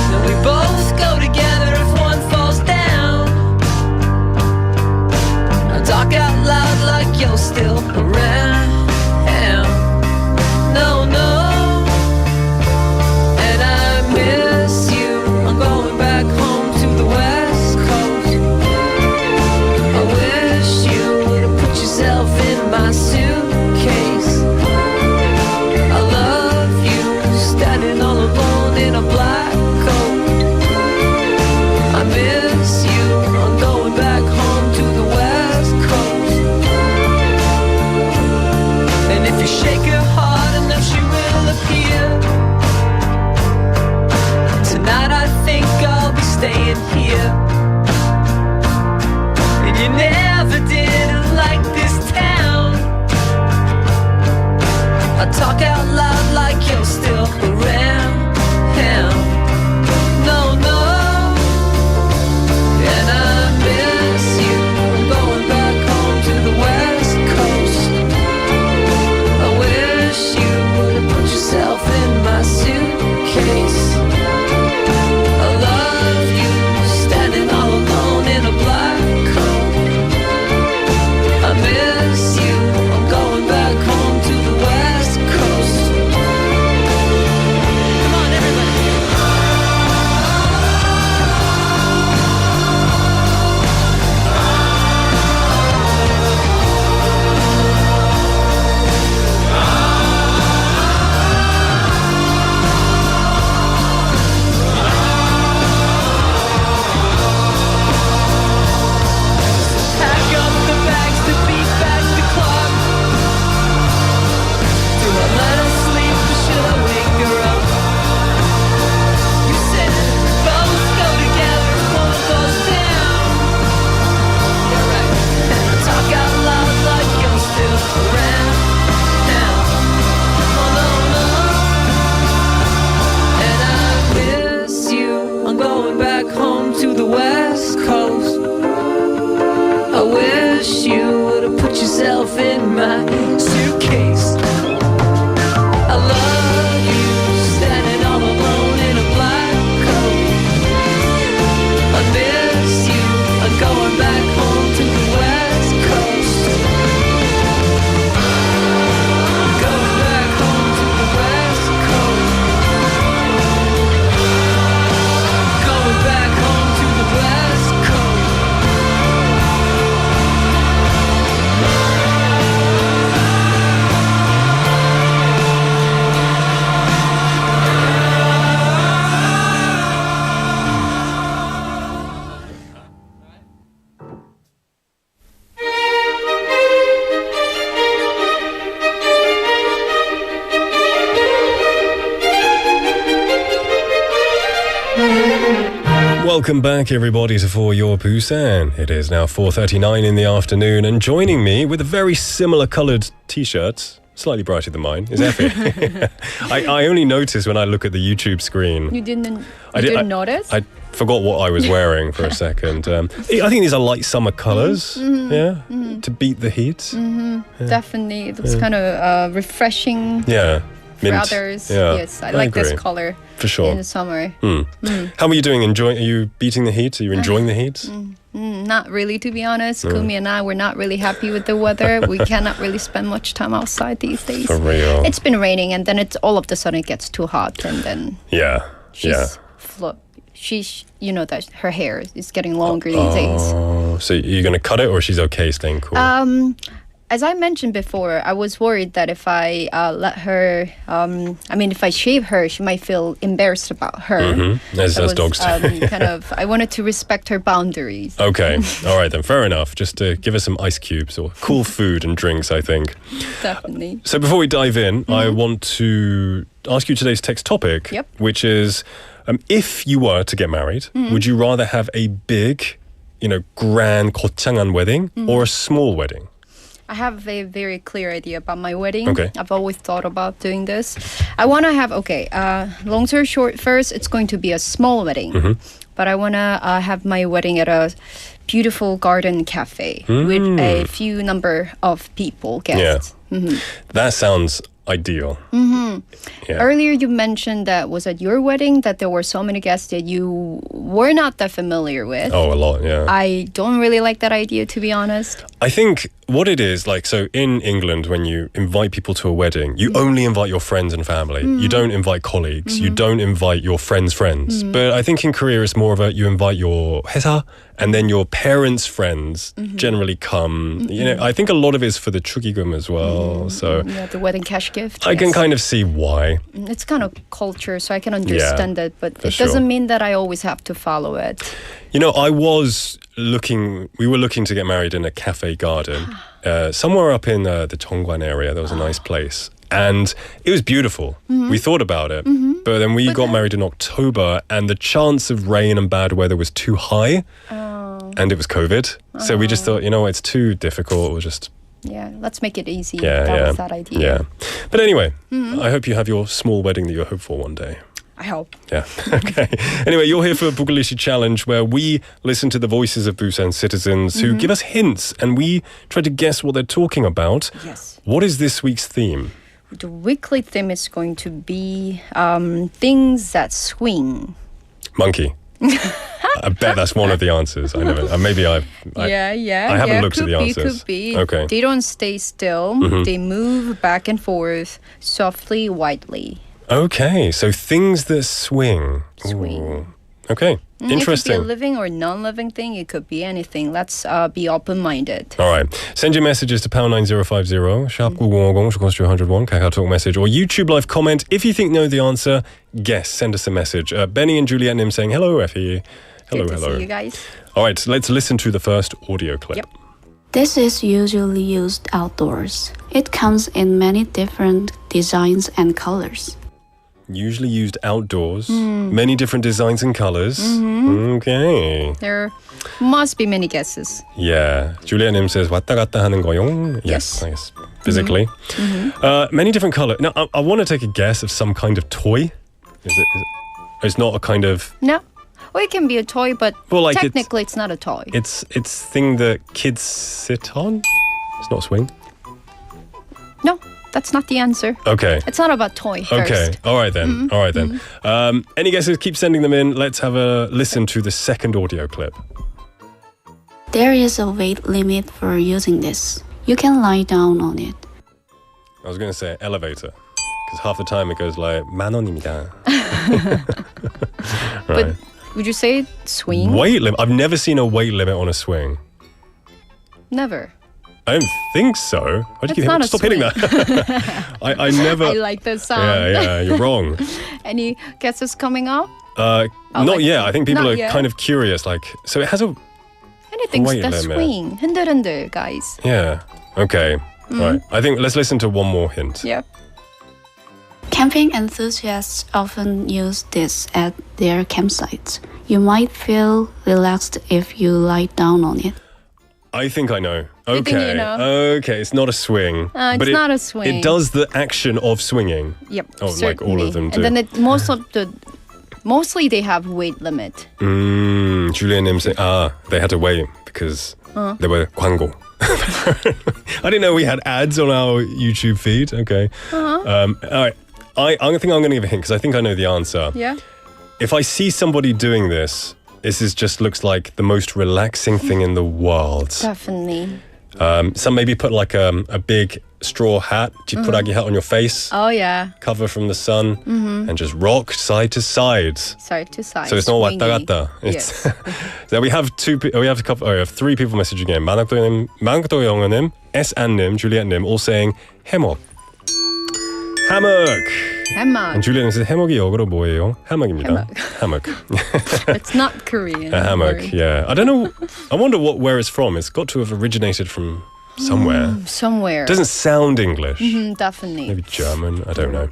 And we both go together if one falls down. I talk out loud like you're still around. No, no. And I miss you. I'm going back home to the West Coast. I wish you would have put yourself in my suitcase. I love you, standing all alone in a black coat. I miss you, I'm going back home to the West Coast. And if you shake her hard enough, she will appear. Tonight I think I'll be staying here. And you never did like this town. I talk out loud like you're still around. No, no. And I miss you. I'm going back home to the West Coast. I wish you would have put yourself in my suitcase. I love you, standing all alone in a black coat. I miss you, I'm going back home to the West Coast. Come on, everybody. Pack up the bags to beat back the clock. Do I let her sleep or should I wake her up? You said we both go together if one goes down. Yeah, right. And I talk out loud like you're still around. Oh, no, no. And I miss you. I'm going back home to the West Coast. I wish you would have put yourself in my suitcase. I love you, standing all alone in a black coat. I miss you, I'm going back home to the West Coast. I'm going back home to the West Coast. Going back home to the West Coast. Welcome back, everybody, to For Your Busan. It is now 4:39 in the afternoon, and joining me with a very similar coloured t-shirt, slightly brighter than mine, is Effie. I only noticed when I look at the YouTube screen. You didn't notice? I forgot what I was wearing for a second. I think these are light summer colours, to beat the heat. Definitely. It looks kind of refreshing. Yeah. For Mint. others, Yeah, yes, I I like this agree. color For sure. in the summer. How are you doing? Are you beating the heat? Are you enjoying the heat? Not really, to be honest. Kumi and I were not really happy with the weather. We cannot really spend much time outside these days. For real. It's been raining, and then it's all of a sudden it gets too hot, and then Yeah. she's she's that her hair is getting longer these days. Oh, so you're going to cut it, or she's okay staying cool? As I mentioned before, I was worried that if I let her, if I shave her, she might feel embarrassed about her. As dogs do. I wanted to respect her boundaries. Okay. All right then. Fair enough. Just to give her some ice cubes or cool food and drinks, I think. Definitely. So before we dive in, I want to ask you today's text topic, Yep. which is, if you were to get married, would you rather have a big, grand 거창한 wedding or a small wedding? I have a very clear idea about my wedding. Okay. I've always thought about doing this. I want to have, long story short, first, it's going to be a small wedding. But I want to have my wedding at a beautiful garden cafe with a few number of people, guests. Yeah. That sounds ideal. Yeah. Earlier you mentioned that was at your wedding that there were so many guests that you were not that familiar with. Oh, a lot, yeah. I don't really like that idea, to be honest. I think what it is, so in England, when you invite people to a wedding, you only invite your friends and family. You don't invite colleagues. You don't invite your friends' friends. But I think in Korea, it's more of you invite your 회사, and then your parents' friends generally come. I think a lot of it is for the 축의금 as well. So Yeah, the wedding cash gift. I can yes. kind of see why. It's kind of culture, so I can understand it, but for it doesn't sure. mean that I always have to follow it. We were looking to get married in a cafe garden somewhere up in the Cheongwan area. There was a nice place. And it was beautiful. We thought about it. But then we got married in October, and the chance of rain and bad weather was too high. And it was COVID. So we just thought, it's too difficult. We'll just... Yeah, let's make it easy. Yeah, that yeah. was that idea. Yeah. But anyway, I hope you have your small wedding that you hope for one day. I hope. Yeah. Okay. Anyway, you're here for Buglish's Challenge, where we listen to the voices of Busan citizens who give us hints, and we try to guess what they're talking about. Yes. What is this week's theme? The weekly theme is going to be things that swing. Monkey. I bet that's one of the answers. I never. Maybe I haven't looked at the answers. Could be. Okay. They don't stay still. They move back and forth softly, widely. Okay. So things that swing. Swing. Ooh. Okay. Interesting. It could be a living or non-living thing. It could be anything. Let's be open-minded. All right. Send your messages to #9050, sharp 9050, should cost you 101, Kakao message, or YouTube live comment. If you think know the answer, guess, send us a message. Benny and Juliet Nim saying, hello, Effie. Hello, Good to hello. see you guys. All right, so let's listen to the first audio clip. Yep. This is usually used outdoors. It comes in many different designs and colors. Usually used outdoors, many different designs and colors. Okay. There must be many guesses. Yeah. Juliet Nim says, 왔다 갔다 하는 거용. Yes, I guess. Physically. Many different colors. Now, I want to take a guess of some kind of toy. Is it it's not a kind of... No. Well, it can be a toy, but Well, technically it's not a toy. It's thing that kids sit on? It's not swing? No, that's not the answer. Okay. It's not about toy first. Okay. All right then. All right then. Any guesses? Keep sending them in. Let's have a listen to the second audio clip. There is a weight limit for using this. You can lie down on it. I was going to say elevator, because half the time it goes like 만 원입니다. Right. But would you say swing? Weight limit. I've never seen a weight limit on a swing. Never. I don't think so. Why do you It's not a stop hitting swing. that? I never. I like the sound. Yeah, you're wrong. Any guesses coming up? Not like- yet. I think people not are yet. kind of curious. So it has a. Anything Weight that limit. swing. 흔들흔들, guys. Yeah. Okay. Right. I think let's listen to one more hint. Yeah. Camping enthusiasts often use this at their campsites. You might feel relaxed if you lie down on it. I think I know. You Okay. think you know? Okay. It's not a swing. It's but not a swing. It does the action of swinging. Yep. Oh, like all of them do. And then mostly they have weight limit. Julian Nim saying, they had to wait because they were 광고. I didn't know we had ads on our YouTube feed. Okay. All right. I think I'm going to give a hint because I think I know the answer. Yeah. If I see somebody doing this just looks like the most relaxing thing in the world. Definitely. Some maybe put like a big straw hat, 지푸라기 hat on your face, Oh yeah. cover from the sun, and just rock side to side. Side to side. So it's not swingy. 왔다 갔다. Yes. So we have we have three people messaging in. 만학도 영어님, SN님, Juliet님 all saying 해먹. hammock. Hammock. And Julian says 해먹이 역으로 뭐예요? hammock입니다. hammock. It's not Korean. A hammock. word. Yeah. I don't know. I wonder where it's from. It's got to have originated from somewhere. Somewhere. Doesn't sound English. Definitely. Maybe German. I don't know.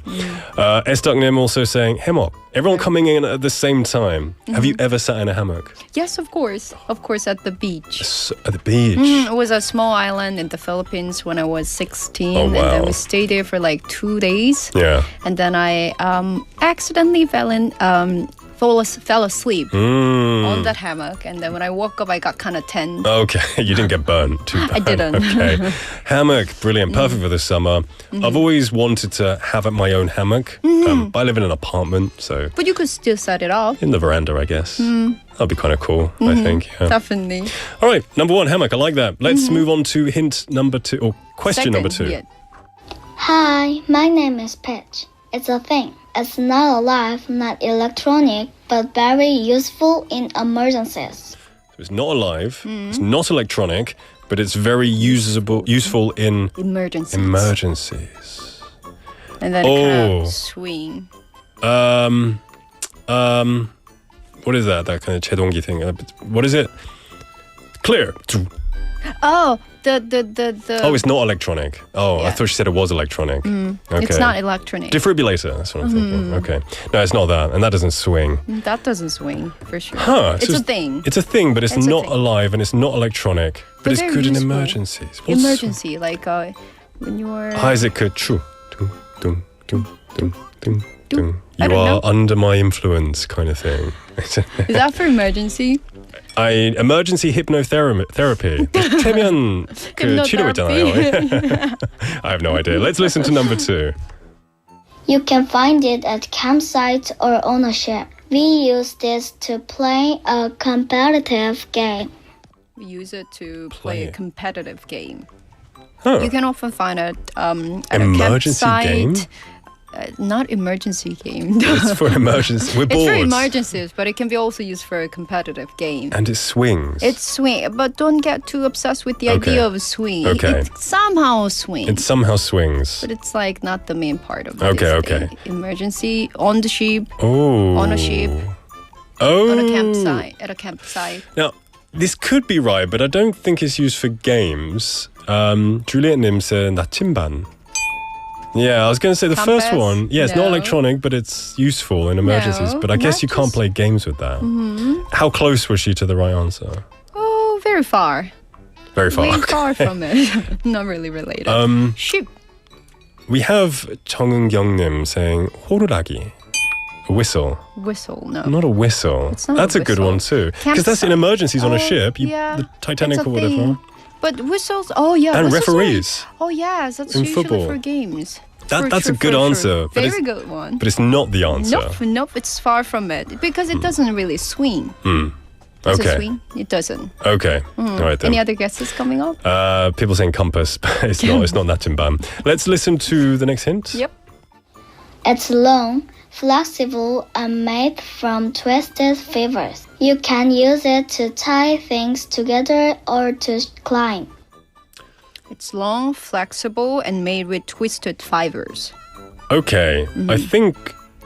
S.Nim also saying hammock. Everyone coming in at the same time. Have you ever sat in a hammock? Yes, of course. Of course, at the beach. At the beach. It was a small island in the Philippines when I was 16. Oh, And then wow. we stayed there for like 2 days. Yeah. And then I accidentally fell asleep on that hammock. And then when I woke up, I got kind of tanned. Okay, you didn't get burnt too bad. I didn't. Okay. Hammock, brilliant, perfect for the summer. I've always wanted to have my own hammock. But I live in an apartment, so But you could still set it up. in the veranda, I guess. That'd be kind of cool, I think. Yeah. Definitely. All right, number one, hammock. I like that. Let's move on to hint number two, or question number two. Yeah. Hi, my name is Pitch. It's a thing. It's not alive, not electronic, but very useful in emergencies. So it's not alive, it's not electronic, but it's very useful in Emergencies. emergencies. And then it kind Oh. of swing. What is that? That kind of 제동기 thing. What is it? Clear. Oh, the Oh, it's not electronic. Oh, I Yeah. thought she said it was electronic. Okay. It's not electronic. Defibrillator. That's what I'm thinking. Okay. No, it's not that, and that doesn't swing. That doesn't swing for sure. Huh. It's so a thing. It's a thing, but it's It's a not thing. alive and it's not electronic. But it's very good in useful. emergencies. What's- Emergency, like when you're. Isaac Chu. Dung, dung, dung, dung, dung, dung. I You don't are know. under my influence, kind of thing. Is that for emergency? Emergency hypnotherapy. 태면 그 치료 있잖아요. I have no idea. Let's listen to number two. You can find it at campsites or on a ship. We use this to play a competitive game. We use it to Play play a it. competitive game. Huh. You can often find it at Emergency a campsite. game? Not emergency game. It's for an emergency. We're It's bored. for emergencies, but it can be also used for a competitive game. And it swings. It's swing, but don't get too obsessed with the Okay. idea of swing. Okay. It somehow swings. It somehow swings. But it's like not the main part of Okay, this okay. thing. Emergency on the ship, Oh. on a ship, Oh. on a campsite, at a campsite. Now, this could be right, but I don't think it's used for games. Juliet Nim said 나침반. Yeah, I was going to say the first Compass? one. Yeah, it's not No. electronic, but it's useful in emergencies. No, But I guess you not can't just- play games with that. How close was she to the right answer? Oh, very far. Very far. Way far from it. Not really related. Ship. We have 정은경 Nim saying 호루라기. A whistle. Whistle, no. Not a whistle. It's not That's a a good whistle. one too. Because that's in Campsite. emergencies on a Oh, ship. yeah. The Titanic It's a or whatever. thing. But whistles, oh yeah. And whistles are- referees. Oh yes, that's In usually football. for games. That's a good True. answer. But Very it's, good one. but it's not the answer. Nope, it's far from it because it doesn't really swing. Does it Okay. swing? It doesn't. Okay. All right then. Any other guesses coming up? People saying compass, but it's not. It's not Natimban. Let's listen to the next hint. Yep. It's long, flexible, and made from twisted fibers. You can use it to tie things together or to climb. It's long, flexible, and made with twisted fibers. Okay. I think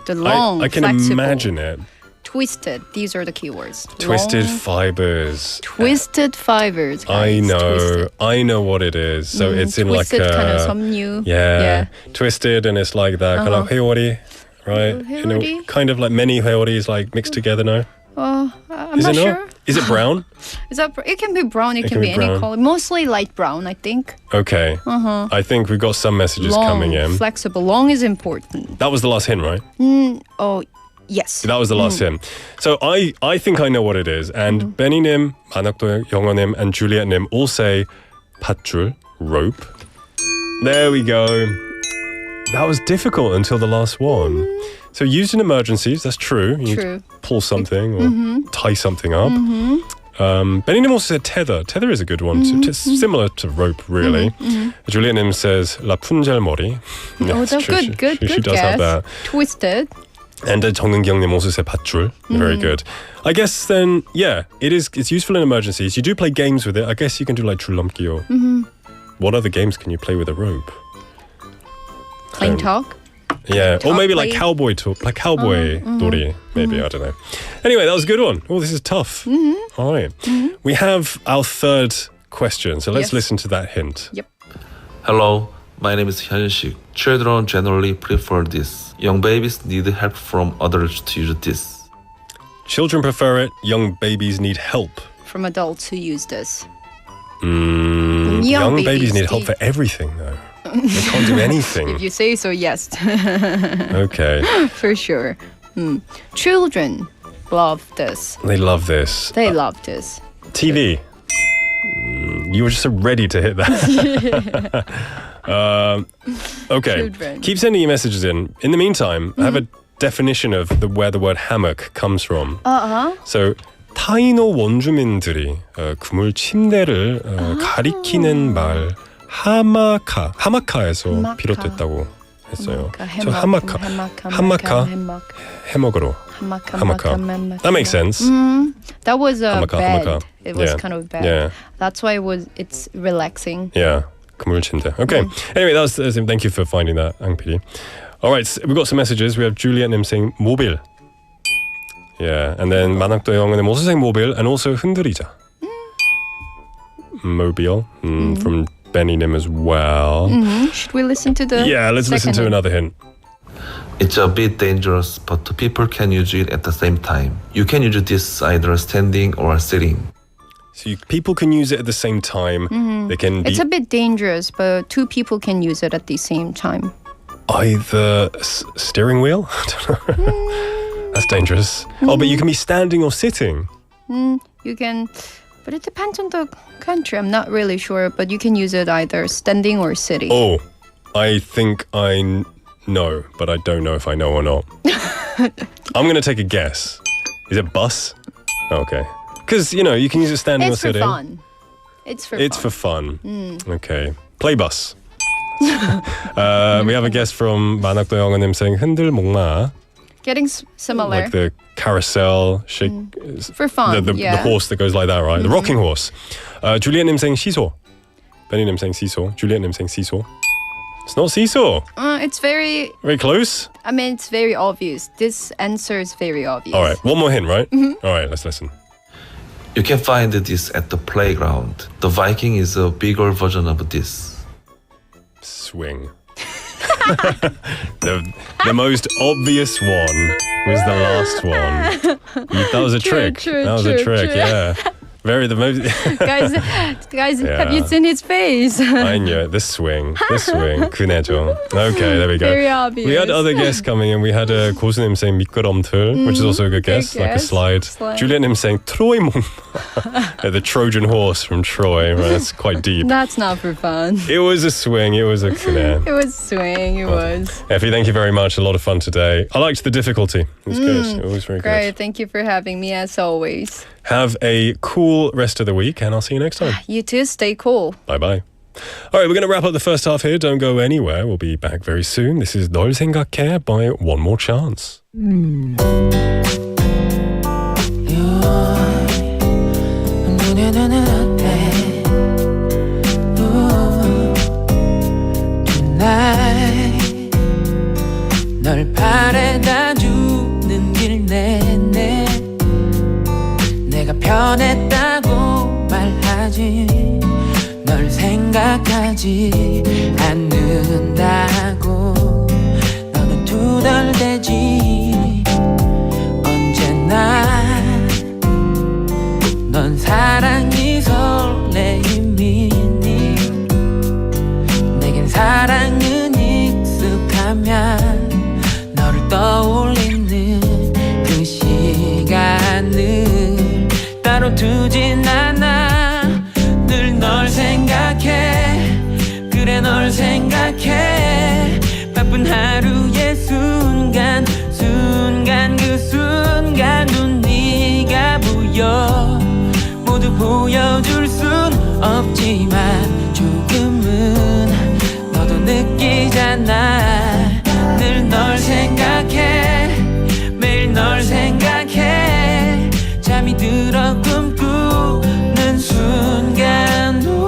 The long, I can flexible, imagine it. twisted. These are the keywords. Twisted Long, fibers. twisted fibers. I guys, know. Twisted. I know what it is. So it's in twisted like a kind of some new. yeah, twisted, and it's like that kind of 회오리, right? 회오리? Kind of like many 회오리's like mixed together. No, Oh, I'm is not it sure. not? Is it brown? Is that? It can be brown. It It can be any brown. color. Mostly light brown, I think. Okay. I think we've got some messages Long, coming in. flexible. Long is important. That was the last hint, right? Oh, yes. That was the last hint. So I think I know what it is. And Benny-님, 만학도 영어님, and Juliet-님 all say 밧줄, rope. There we go. That was difficult until the last one. So used in emergencies, that's true. You need to pull something or tie something up. Benny also said tether. Tether is a good one. It's similar to rope, really. Juliet Nim says Rapunzel 머리. Oh, that's good. She does guess. have that. Twisted. And 정은경 Nim also said 밧줄. Very good. I guess then, yeah, it's useful in emergencies. You do play games with it. I guess you can do like 줄넘기 or what other games can you play with a rope? Plain talk. Yeah, or maybe like play. cowboy talk, like cowboy 놀이, maybe, I don't know. Anyway, that was a good one. Oh, this is tough. All right. We have our third question, so let's listen to that hint. Yep. Hello, my name is Hyunshik. Children generally prefer this. Young babies need help from adults to use this. Children prefer it. Young babies need help. From adults who use this. Young babies need help for everything, though. They can't do anything. If you say so, yes. Okay. For sure. Children love this. They love this. They love this. TV. You were just so ready to hit that. Okay. Children. Keep sending your messages in. In the meantime, I have a definition of where the word hammock comes from. So 타이노 원주민들이 그물 침대를 가리키는 말 하마카에서 비롯됐다고 했어요. 저 하마카 해먹으로 하마카. That makes sense. That was a 하마카, bed. 하마카. It was Yeah. kind of bad. Yeah. That's why it's relaxing. Yeah, 그물 침대. Okay. Anyway, thank you for finding that, Ang PD. All right, so we've got some messages. We have Juliet Nim saying 모빌. Yeah, and then 만학도 영은 also saying 모빌 and also 흔들리자. Mobile from Benny Nim as well. Should we listen to the Yeah, let's listen to second another hint. It's a bit dangerous, but people can use it at the same time. You can use this either standing or sitting. So people can use it at the same time. They can be It's a bit dangerous, but two people can use it at the same time. either steering wheel. I don't know. That's dangerous. Oh, but you can be standing or sitting. You can, but it depends on the country. I'm not really sure, but you can use it either standing or sitting. Oh, I think I know, but I don't know if I know or not. I'm going to take a guess. Is it bus? Okay. Because, you can use it standing It's or for sitting. fun. It's for fun. Okay. Play bus. We have a guest from 만학도 영어님 saying 흔들 목마. Getting similar. Like the carousel shake. For fun, The horse that goes like that, right? The rocking horse. Juliet Nim saying 시소. Benny Nim saying seesaw. Juliet Nim saying seesaw. It's not seesaw. It's very close. I mean, it's very obvious. This answer is very obvious. All right, one more hint, right? All right, let's listen. You can find this at the playground. The Viking is a bigger version of this. Swing. the most obvious one was the last one. That was a trick. That was a trick. Yeah. The most. guys, have you seen his face? I knew it. The swing. 그네죠. Okay, there we go. Very obvious. We had other guests coming in. We had 고수님 saying 미끄럼틀, which is also a good guess, like a slide. Juliet님 saying 트로이 목마, the Trojan horse from Troy. Right, that's quite deep. That's not for fun. It was a swing. It was a 그네. It was swing. It was. Effie, thank you very much. A lot of fun today. I liked the difficulty. It was good. It was very Great. good. Thank you for having me as always. Have a cool rest of the week, and I'll see you next time. You too. Stay cool. Bye-bye. All right, we're going to wrap up the first half here. Don't go anywhere. We'll be back very soon. This is 널 생각해 by One More Chance. Tonight 널 바래다 주는 길 내내 내가 변했다고 말하지 널 생각하지 않는다고 너는 투덜대지 언제나 넌 사랑이 설레임이니 내겐 사랑은 익숙하면 너를 떠올리는 그 시간을 따로 두진 않아 늘 널 생각해 그래 널 생각해 바쁜 바쁜 하루의 순간 그 순간 네가 보여 모두 보여줄 순 없지만 조금은 너도 느끼잖아 늘 널 생각해 매일 널 생각해 잠이 들어 꿈꾸는 순간도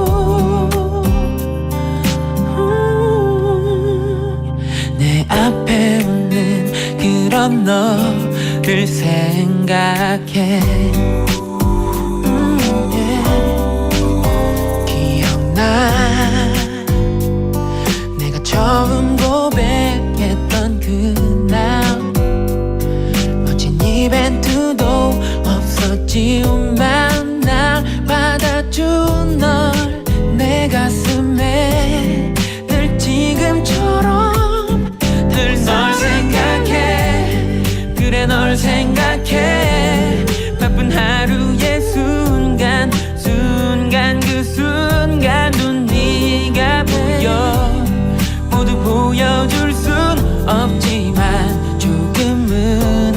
내 앞에 있는 그런 너를 생각해 기억나 내가 처음 고백했던 그날 멋진 이벤트도 없었지만 날 받아준 널 내 가슴에 늘 지금처럼 늘 널 생각해 그래 널 생각해 바쁜 하루의 순간 그 순간도 네가 보여 모두 보여줄 순 없지만 조금은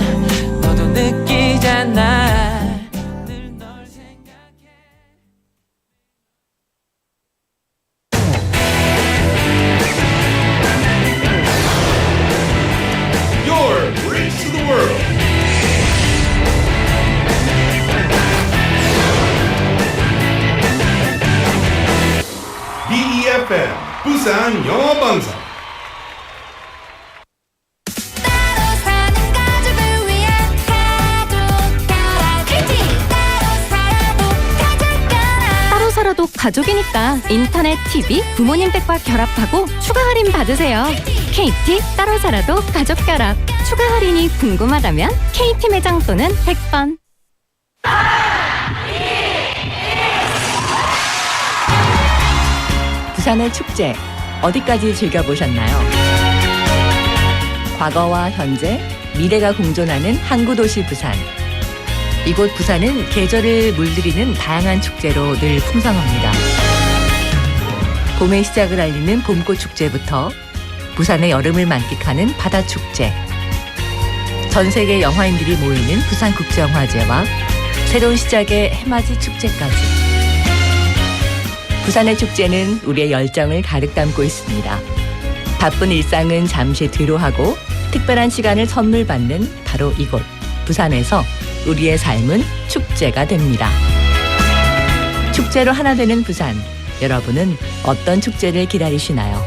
너도 느끼잖아 늘 널 생각해 Your Bridge to the World. BEFM 부산 영어방송. 따로 사는 가족을 위해 가족가라 퀴즈 따로 살아도 가족가라 따로 살아도 가족이니까 인터넷, TV, 부모님 댁과 결합하고 추가 할인 받으세요. KT 따로 살아도 가족 결합. 추가 할인이 궁금하다면 KT 매장 또는 100번. 부산의 축제 어디까지 즐겨보셨나요? 과거와 현재, 미래가 공존하는 항구도시 부산. 이곳 부산은 계절을 물들이는 다양한 축제로 늘 풍성합니다. 봄의 시작을 알리는 봄꽃 축제부터 부산의 여름을 만끽하는 바다축제, 전 세계 영화인들이 모이는 부산국제영화제와 새로운 시작의 해맞이 축제까지. 부산의 축제는 우리의 열정을 가득 담고 있습니다. 바쁜 일상은 잠시 뒤로하고 특별한 시간을 선물 받는 바로 이곳 부산에서 우리의 삶은 축제가 됩니다. 축제로 하나 되는 부산, 여러분은 어떤 축제를 기다리시나요?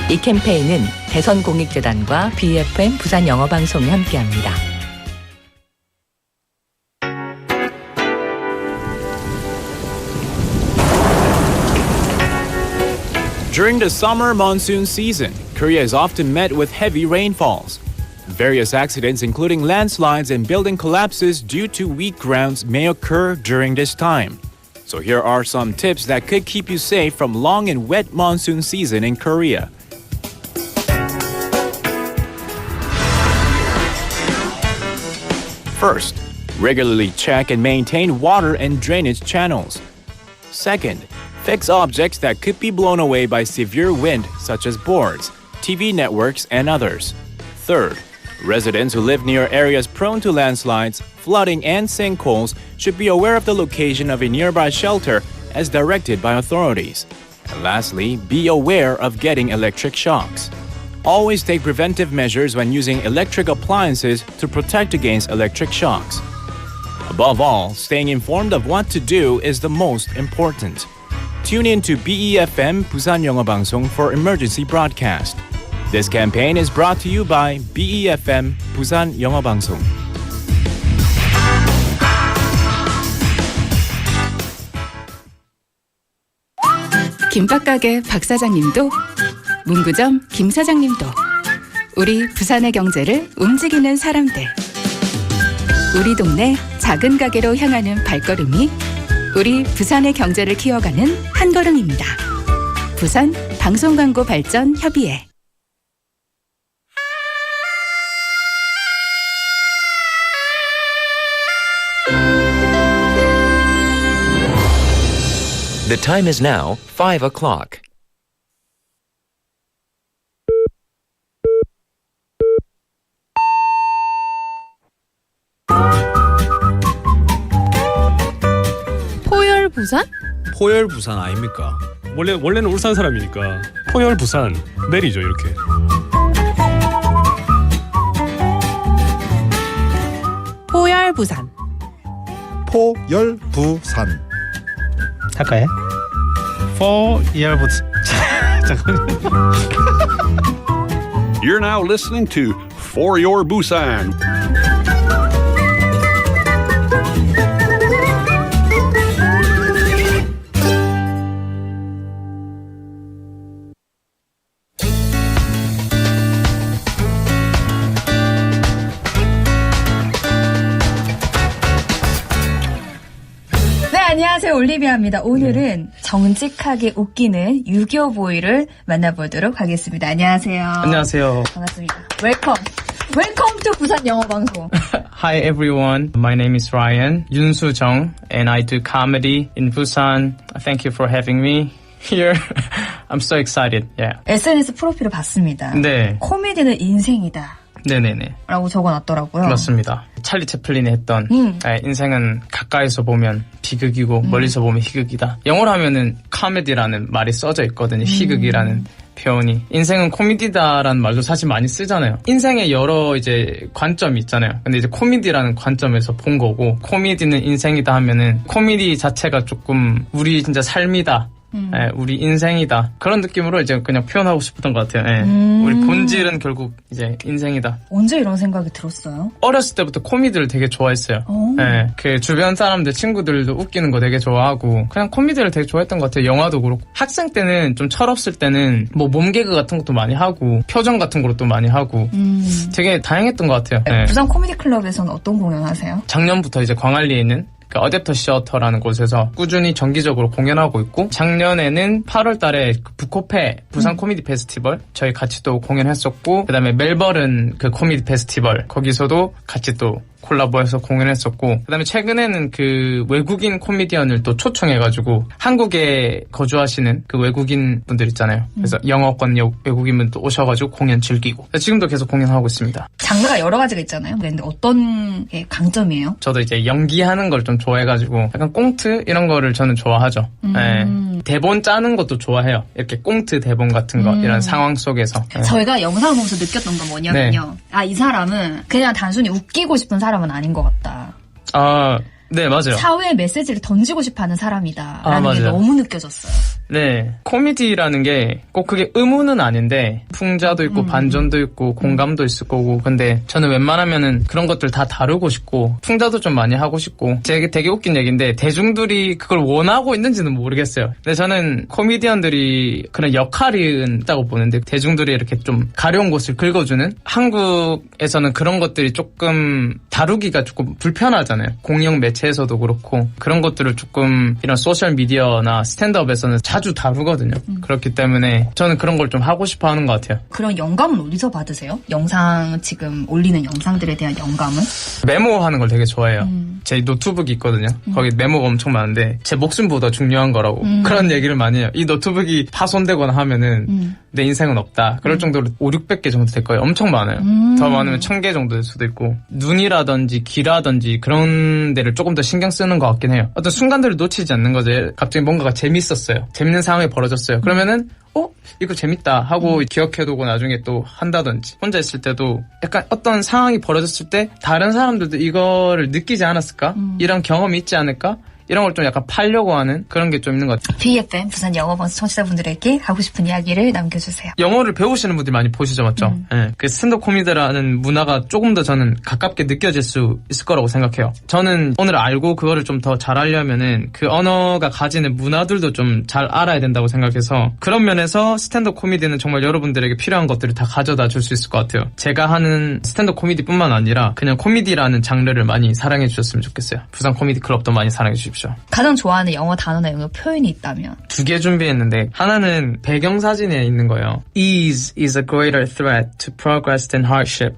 이 캠페인은 대선공익재단과 BFM 부산영어방송이 함께합니다. During the summer monsoon season, Korea is often met with heavy rainfalls. Various accidents including landslides and building collapses due to weak grounds may occur during this time. So here are some tips that could keep you safe from long and wet monsoon season in Korea. First, regularly check and maintain water and drainage channels. Second, fix objects that could be blown away by severe wind, such as boards, TV networks, and others. Third, residents who live near areas prone to landslides, flooding, and sinkholes should be aware of the location of a nearby shelter as directed by authorities. And lastly, be aware of getting electric shocks. Always take preventive measures when using electric appliances to protect against electric shocks. Above all, staying informed of what to do is the most important. Tune in to BEFM 부산영어방송 for emergency broadcast. This campaign is brought to you by BEFM 부산영어방송. 김밥가게 박 사장님도, 문구점 김 사장님도, 우리 부산의 경제를 움직이는 사람들. 우리 동네 작은 가게로 향하는 발걸음이 우리 부산의 경제를 키워가는 한 걸음입니다. 부산 방송광고 발전 협의회. The time is now 5 o'clock. 포열 부산? 포열 부산 아닙니까? 원래는 울산 사람이니까 포열 부산 내리죠 이렇게. 포열 부산. 포열 부산. 할까요? 포열 부산. 잠깐만요. You're now listening to For Your Busan. 안녕하세요, 올리비아입니다. 오늘은 정직하게 웃기는 유교 보이를 만나보도록 하겠습니다. 안녕하세요. 안녕하세요. 반갑습니다. 웰컴. 웰컴 투 부산 영어 방송. Hi everyone. My name is Ryan Yoon-soo-jung and I do comedy in Busan. Thank you for having me here. I'm so excited. Yeah. SNS 프로필을 봤습니다. 네. 코미디는 인생이다. 네네네. 라고 적어놨더라고요. 맞습니다. 찰리 채플린이 했던 인생은 가까이서 보면 비극이고 멀리서 보면 희극이다. 영어로 하면은 코미디라는 말이 써져 있거든요. 희극이라는 표현이. 인생은 코미디다라는 말도 사실 많이 쓰잖아요. 인생에 여러 이제 관점이 있잖아요. 근데 이제 코미디라는 관점에서 본 거고, 코미디는 인생이다 하면은 코미디 자체가 조금 우리 진짜 삶이다. 예, 우리 인생이다. 그런 느낌으로 이제 그냥 표현하고 싶었던 것 같아요. 예. 우리 본질은 결국 이제 인생이다. 언제 이런 생각이 들었어요? 어렸을 때부터 코미디를 되게 좋아했어요. 예, 그 주변 사람들, 친구들도 웃기는 거 되게 좋아하고 그냥 코미디를 되게 좋아했던 것 같아요. 영화도 그렇고. 학생 때는 좀 철없을 때는 뭐 몸개그 같은 것도 많이 하고 표정 같은 것도 많이 하고 되게 다양했던 것 같아요. 예. 부산 코미디 클럽에서는 어떤 공연 하세요? 작년부터 이제 광안리에 있는 어댑터 시어터라는 곳에서 꾸준히 정기적으로 공연하고 있고, 작년에는 8월 달에 부코페 부산 코미디 페스티벌 저희 같이 또 공연했었고, 그 다음에 멜버른 그 코미디 페스티벌 거기서도 같이 또 콜라보해서 공연했었고, 그 다음에 최근에는 그 외국인 코미디언을 또 초청해가지고 한국에 거주하시는 그 외국인 분들 있잖아요. 그래서 영어권 외국인분 또 오셔가지고 공연 즐기고, 지금도 계속 공연하고 있습니다. 장르가 여러 가지가 있잖아요. 근데 어떤 게 강점이에요? 저도 이제 연기하는 걸 좀 좋아해가지고 약간 꽁트 이런 거를 저는 좋아하죠. 네. 대본 짜는 것도 좋아해요. 이렇게 꽁트 대본 같은 거 이런 상황 속에서. 네. 저희가 영상을 보면서 느꼈던 건 뭐냐면요. 네. 아, 이 사람은 그냥 단순히 웃기고 싶은 사람은 아닌 것 같다. 네, 맞아요. 사회에 메시지를 던지고 싶어하는 사람이다. 라는 게 맞아요. 너무 느껴졌어요. 네. 코미디라는 게 꼭 그게 의무는 아닌데, 풍자도 있고, 반전도 있고, 공감도 있을 거고, 근데 저는 웬만하면은 그런 것들 다 다루고 싶고, 풍자도 좀 많이 하고 싶고, 되게 웃긴 얘기인데, 대중들이 그걸 원하고 있는지는 모르겠어요. 근데 저는 코미디언들이 그런 역할이 있다고 보는데, 대중들이 이렇게 좀 가려운 곳을 긁어주는? 한국에서는 그런 것들이 조금 다루기가 조금 불편하잖아요. 공영 매체에서도 그렇고, 그런 것들을 조금 이런 소셜미디어나 스탠드업에서는 자주 다루거든요. 그렇기 때문에 저는 그런 걸 좀 하고 싶어 하는 것 같아요. 그런 영감은 어디서 받으세요? 영상 지금 올리는 영상들에 대한 영감은? 메모하는 걸 되게 좋아해요. 제 노트북이 있거든요. 거기 메모가 엄청 많은데 제 목숨보다 중요한 거라고 그런 얘기를 많이 해요. 이 노트북이 파손되거나 하면은 내 인생은 없다. 그럴 정도로 500-600개 정도 될 거예요. 엄청 많아요. 더 많으면 1000개 정도 될 수도 있고, 눈이라든지 귀라든지 그런 데를 조금 더 신경 쓰는 것 같긴 해요. 어떤 순간들을 놓치지 않는 거죠. 갑자기 뭔가가 재밌었어요. 재밌는 상황이 벌어졌어요. 그러면은 이거 재밌다 하고 기억해두고 나중에 또 한다든지, 혼자 있을 때도 약간 어떤 상황이 벌어졌을 때 다른 사람들도 이거를 느끼지 않았을까? 이런 경험이 있지 않을까? 이런 걸 좀 약간 팔려고 하는 그런 게 좀 있는 것 같아요. BFM 부산 영어방송 청취자분들에게 하고 싶은 이야기를 남겨주세요. 영어를 배우시는 분들이 많이 보시죠, 맞죠? 네. 그 스탠드업 코미디라는 문화가 조금 더 저는 가깝게 느껴질 수 있을 거라고 생각해요. 저는 오늘 알고 그거를 좀 더 잘하려면은 그 언어가 가지는 문화들도 좀 잘 알아야 된다고 생각해서, 그런 면에서 스탠드업 코미디는 정말 여러분들에게 필요한 것들을 다 가져다 줄 수 있을 것 같아요. 제가 하는 스탠드업 코미디뿐만 아니라 그냥 코미디라는 장르를 많이 사랑해 주셨으면 좋겠어요. 부산 코미디 클럽도 많이 사랑해 주십시오. 가장 좋아하는 영어 단어나 영어 표현이 있다면? 2개 준비했는데, 하나는 배경사진에 있는 거예요. Ease is a greater threat to progress than hardship.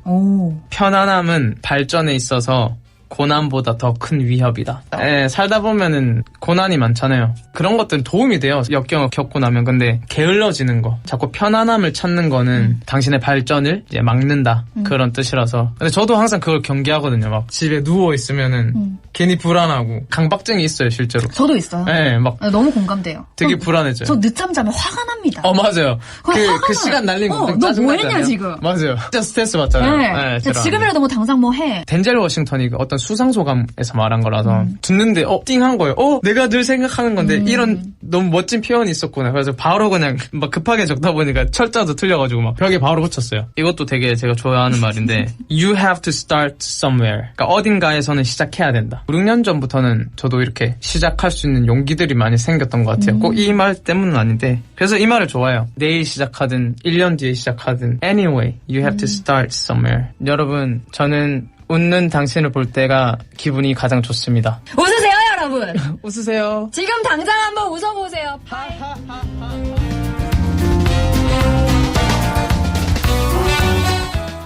편안함은 발전에 있어서 고난보다 더 큰 위협이다. 살다 보면은 고난이 많잖아요. 그런 것들은 도움이 돼요. 역경을 겪고 나면. 근데 게을러지는 거, 자꾸 편안함을 찾는 거는 당신의 발전을 이제 막는다. 그런 뜻이라서. 근데 저도 항상 그걸 경계하거든요. 막 집에 누워 있으면은 괜히 불안하고 강박증이 있어요, 실제로. 저도 있어요. 네, 막 너무 공감돼요. 되게 불안해져요. 저 늦잠 자면 화가 납니다. 맞아요. 그 시간 날린 거. 너 뭐 했냐 지금? 맞아요. 진짜 스트레스 받잖아요. 네. 지금이라도 뭐 당장 뭐 해. 덴젤 워싱턴이 어떤 수상소감에서 말한 거라서 듣는데 띵한 거예요. 내가 늘 생각하는 건데 이런 너무 멋진 표현이 있었구나. 그래서 바로 그냥 막 급하게 적다 보니까 철자도 틀려가지고 막 벽에 바로 붙였어요. 이것도 되게 제가 좋아하는 말인데 You have to start somewhere. 그러니까 어딘가에서는 시작해야 된다. 6년 전부터는 저도 이렇게 시작할 수 있는 용기들이 많이 생겼던 것 같아요. 꼭 이 말 때문은 아닌데 그래서 이 말을 좋아해요. 내일 시작하든 1년 뒤에 시작하든 Anyway, you have to start somewhere. 여러분, 저는 웃는 당신을 볼 때가 기분이 가장 좋습니다. 웃으세요, 여러분. 웃으세요. 지금 당장 한번 웃어보세요.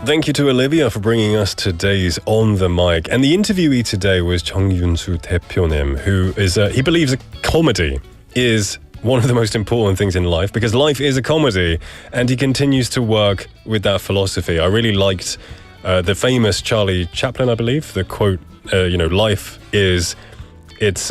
Thank you to Olivia for bringing us today's On the Mic. And the interviewee today was 정윤수 대표님, who is, he believes a comedy is one of the most important things in life because life is a comedy, and he continues to work with that philosophy. I really liked the famous Charlie Chaplin, I believe, the quote, life is,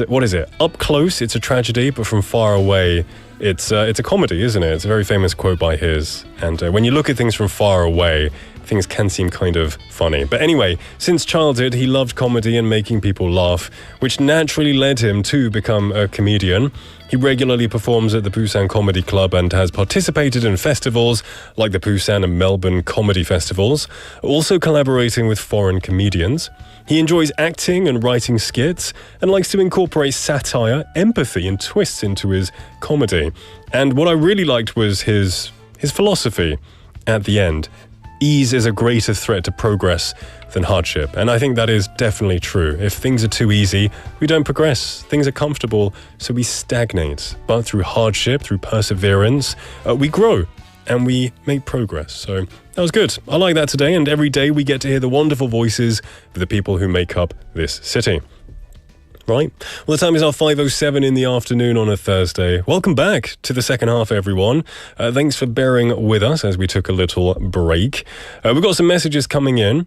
what is it? Up close, it's a tragedy, but from far away, it's a comedy, isn't it? It's a very famous quote by his. And when you look at things from far away, things can seem kind of funny. But anyway, since childhood, he loved comedy and making people laugh, which naturally led him to become a comedian. He regularly performs at the Busan Comedy Club and has participated in festivals like the Busan and Melbourne Comedy Festivals, also collaborating with foreign comedians. He enjoys acting and writing skits and likes to incorporate satire, empathy and twists into his comedy. And what I really liked was his philosophy at the end. Ease is a greater threat to progress than hardship. And I think that is definitely true. If things are too easy, we don't progress. Things are comfortable, so we stagnate. But through hardship, through perseverance, we grow and we make progress. So that was good. I like that today. And every day we get to hear the wonderful voices of the people who make up this city. Right. Well, the time is now 5:07 in the afternoon on a Thursday. Welcome back to the second half, everyone. Thanks for bearing with us as we took a little break. We've got some messages coming in,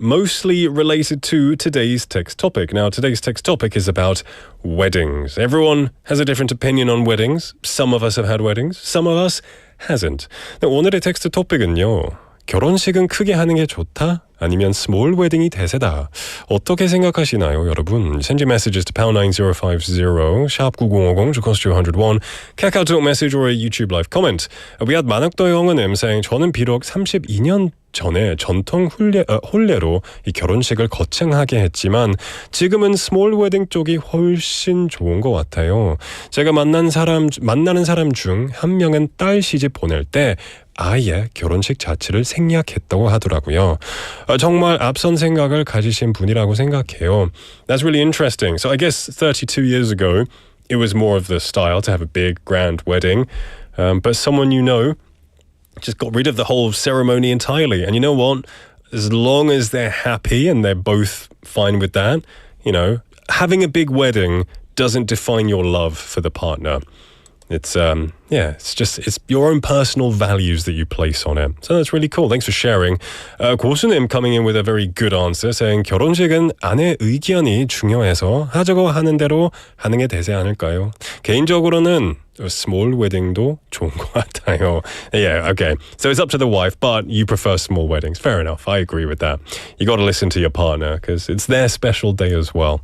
mostly related to today's text topic. Now, today's text topic is about weddings. Everyone has a different opinion on weddings. Some of us have had weddings. Some of us hasn't. 네, 오늘의 텍스트 토픽은요. 결혼식은 크게 하는 게 좋다? 아니면 스몰 웨딩이 대세다. 어떻게 생각하시나요, 여러분? Send your messages to pound 9050, sharp 9050, cost you 101, KakaoTalk message or a YouTube live comment. We had 만학도 영어님 saying, 저는 비록 32년 전에 전통 혼례로 이 결혼식을 거창하게 했지만 지금은 스몰 웨딩 쪽이 훨씬 좋은 것 같아요. 제가 만나는 사람 중 한 명은 딸 시집 보낼 때 아예 결혼식 자체를 생략했다고 하더라고요. 정말 앞선 생각을 가지신 분이라고 생각해요. That's really interesting. So I guess 32 years ago, it was more of the style to have a big, grand wedding. But someone you know just got rid of the whole ceremony entirely. And you know what? As long as they're happy and they're both fine with that, having a big wedding doesn't define your love for the partner. It's it's your own personal values that you place on it. So that's really cool. Thanks for sharing. 고수님 coming in with a very good answer, saying 결혼식은 아내 의견이 중요해서 하자고 하는 대로 하는 게 되지 않을까요? 개인적으로는 small wedding도 좋은 것 같아요. Yeah, okay. So it's up to the wife, but you prefer small weddings. Fair enough. I agree with that. You got to listen to your partner because it's their special day as well.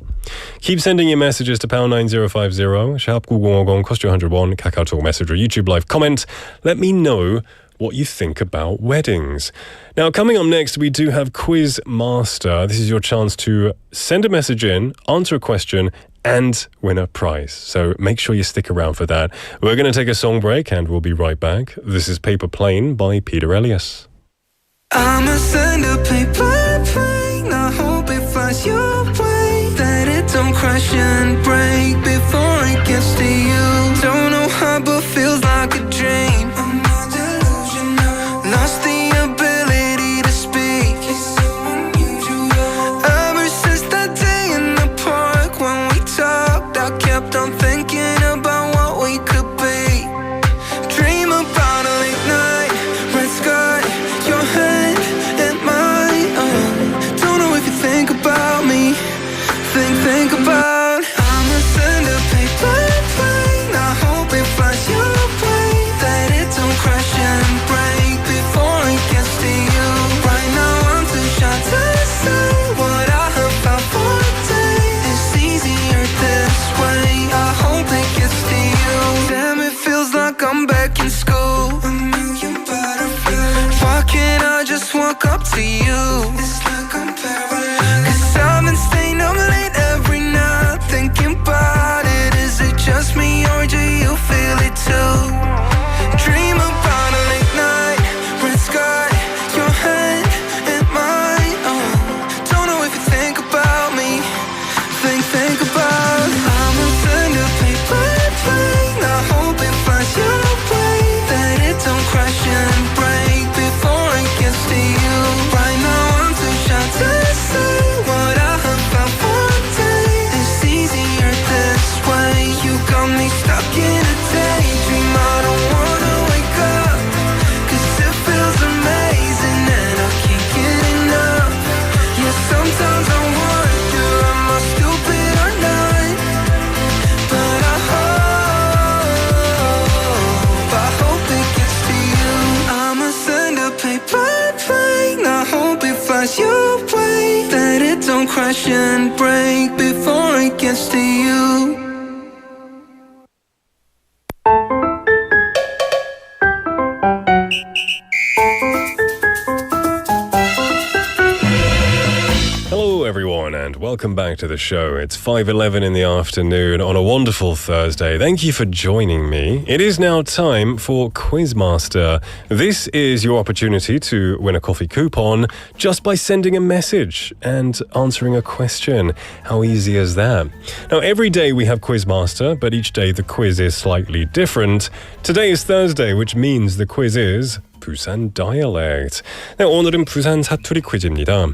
Keep sending your messages to pound 9050, sharp 9050, cost you 101, KakaoTalk message or YouTube live comment. Let me know what you think about weddings. Now, coming up next, we do have Quiz Master. This is your chance to send a message in, answer a question, and win a prize. So make sure you stick around for that. We're going to take a song break and we'll be right back. This is Paper Plane by Peter Elias. I'ma send a paper plane. I hope it flies your way. That it don't crash and break before it gets to you. Don't know how, but feels like a dream. I'm not delusional. Lost the ability to speak. It's so unusual. Ever since that day up to you. It's like I'm paralyzed. 'Cause I've been staying up late every night thinking about it. Is it just me or do you feel it too? Dream about a late night, red sky, your hand in mine. Oh, don't know if you think about me. Think about. I'ma send a paper plane. I hope it flies your way. That it don't crash and break before it gets to you. Right now I'm too shy to say what I have found one day. It's easier this way. You got me stuck in a daydream. I don't wanna wake up, 'cause it feels amazing and I can't get enough. Yeah, sometimes I wonder, am I stupid or not? But I hope it gets to you. I'ma send a paper plane. I hope it flies your way. That it don't crash and break before it gets to you. Hello, everyone, and welcome back to the show. It's 5:11 in the afternoon on a wonderful Thursday. Thank you for joining me. It is now time for Quizmaster. This is your opportunity to win a coffee coupon just by sending a message and answering a question. How easy is that? Now, every day we have Quizmaster, but each day the quiz is slightly different. Today is Thursday, which means the quiz is Busan Dialect. 네, 오늘은 부산 사투리 퀴즈입니다.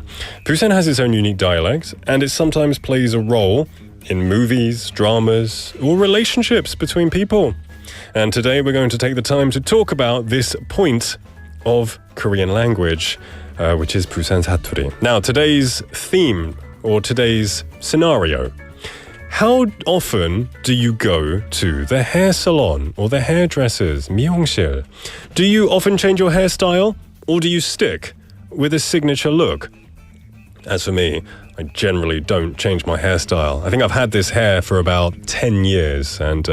Busan has its own unique dialect, and it sometimes plays a role in movies, dramas, or relationships between people. And today we're going to take the time to talk about this point of Korean language, which is Busan 사투리. Now, today's theme, or today's scenario. How often do you go to the hair salon or the hairdressers, 미용실? Do you often change your hairstyle, or do you stick with a signature look? As for me, I generally don't change my hairstyle. I think I've had this hair for about 10 years, and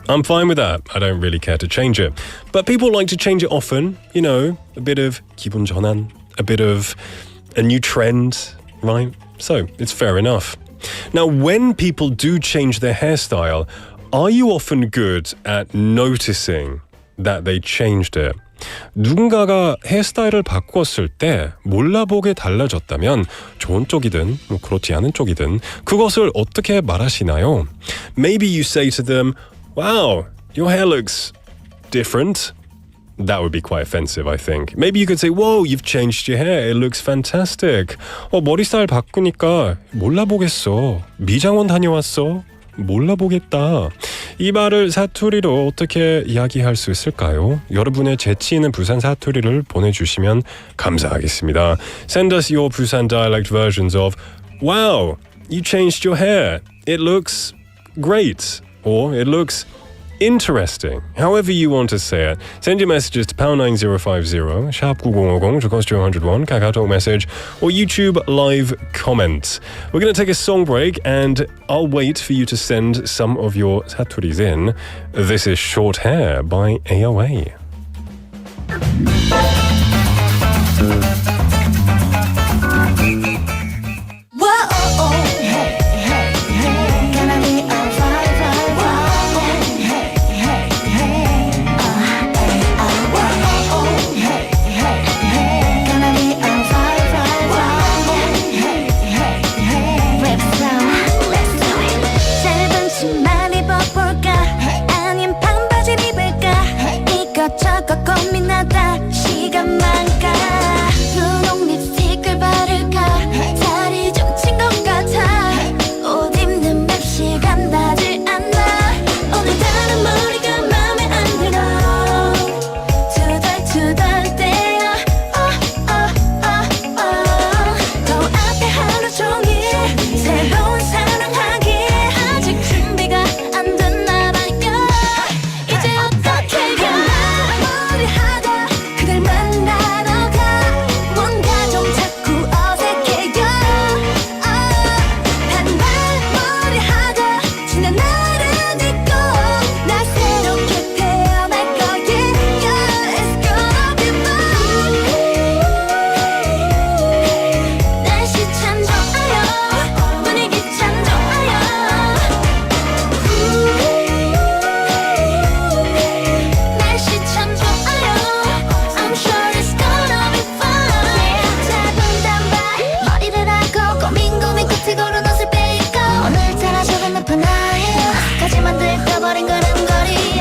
I'm fine with that. I don't really care to change it. But people like to change it often, you know, a bit of 기분 전환, a bit of a new trend, right? So it's fair enough. Now, when people do change their hairstyle, are you often good at noticing that they changed it? 누군가가 헤어스타일을 바꿨을 때 몰라보게 달라졌다면 좋은 쪽이든 그렇지 않은 쪽이든 그것을 어떻게 말하시나요? Maybe you say to them, wow, your hair looks different. That would be quite offensive, I think. Maybe you could say, whoa, you've changed your hair. It looks fantastic. 머리 스타일 바꾸니까 몰라보겠어. 미장원 다녀왔어. 몰라보겠다. 이 말을 사투리로 어떻게 이야기할 수 있을까요? 여러분의 재치 있는 부산 사투리를 보내주시면 감사하겠습니다. Send us your Busan dialect versions of, wow, you changed your hair. It looks great. Or it looks interesting. However you want to say it. Send your messages to #9050, 샵9050, 주거스트ring 101, KakaoTalk message, or YouTube live comment. We're going to take a song break, and I'll wait for you to send some of your 사투리s in. This is Short Hair by AOA. 끝까지만 들떠버린 걸음걸이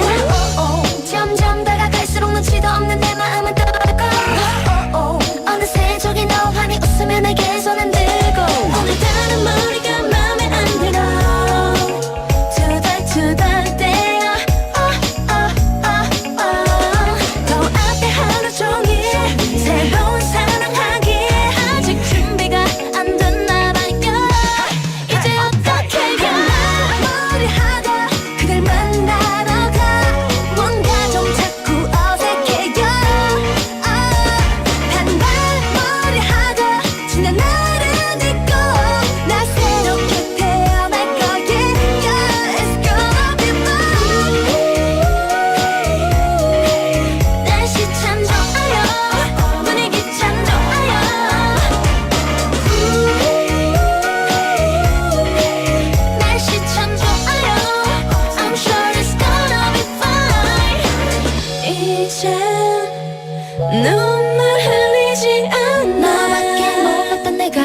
점점 다가갈수록 눈치도 없는 내 마음은 떠오르고 어느새 저기 너와 환히 웃으며 내게 손은 들고 오늘따라 머리가 맘에 안 들어 투덜투덜대어 더 앞에 하루 종일 새로운 사랑하기 아직 준비가 안 됐나 봐요 이제 어떻게 해야 머리하다 그댈 만나러 가 뭔가 좀 자꾸 어색해요 반발머리하다 지난 날은 잊고 나 새롭게 태어날 거예요 It's gonna be fun 날씨 참 좋아요 분위기 참 좋아요 날씨 참 좋아요 I'm sure it's gonna be fine 이제 눈물 흘리지 않아 너밖에 몰랐던 내가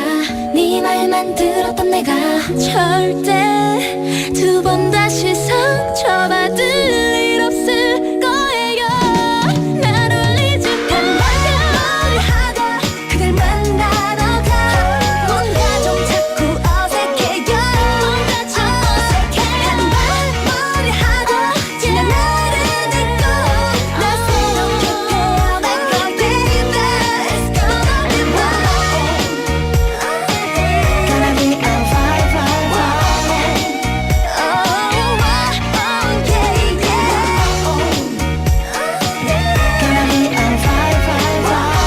네 말만 들었던 내가 절대 두 번 다시 상처받을 일 없을 거예요 날 울리지 마 머리하다 그댈 만나러 가 뭔가 좀 자꾸 어색해요 뭔가 좀 어색해 반발머리하다 지난 날은 잊고 나 새롭게 태어날 거예요 It's gonna be fine Gonna be a fine fine fine Oh yeah yeah Gonna be a fine fine fine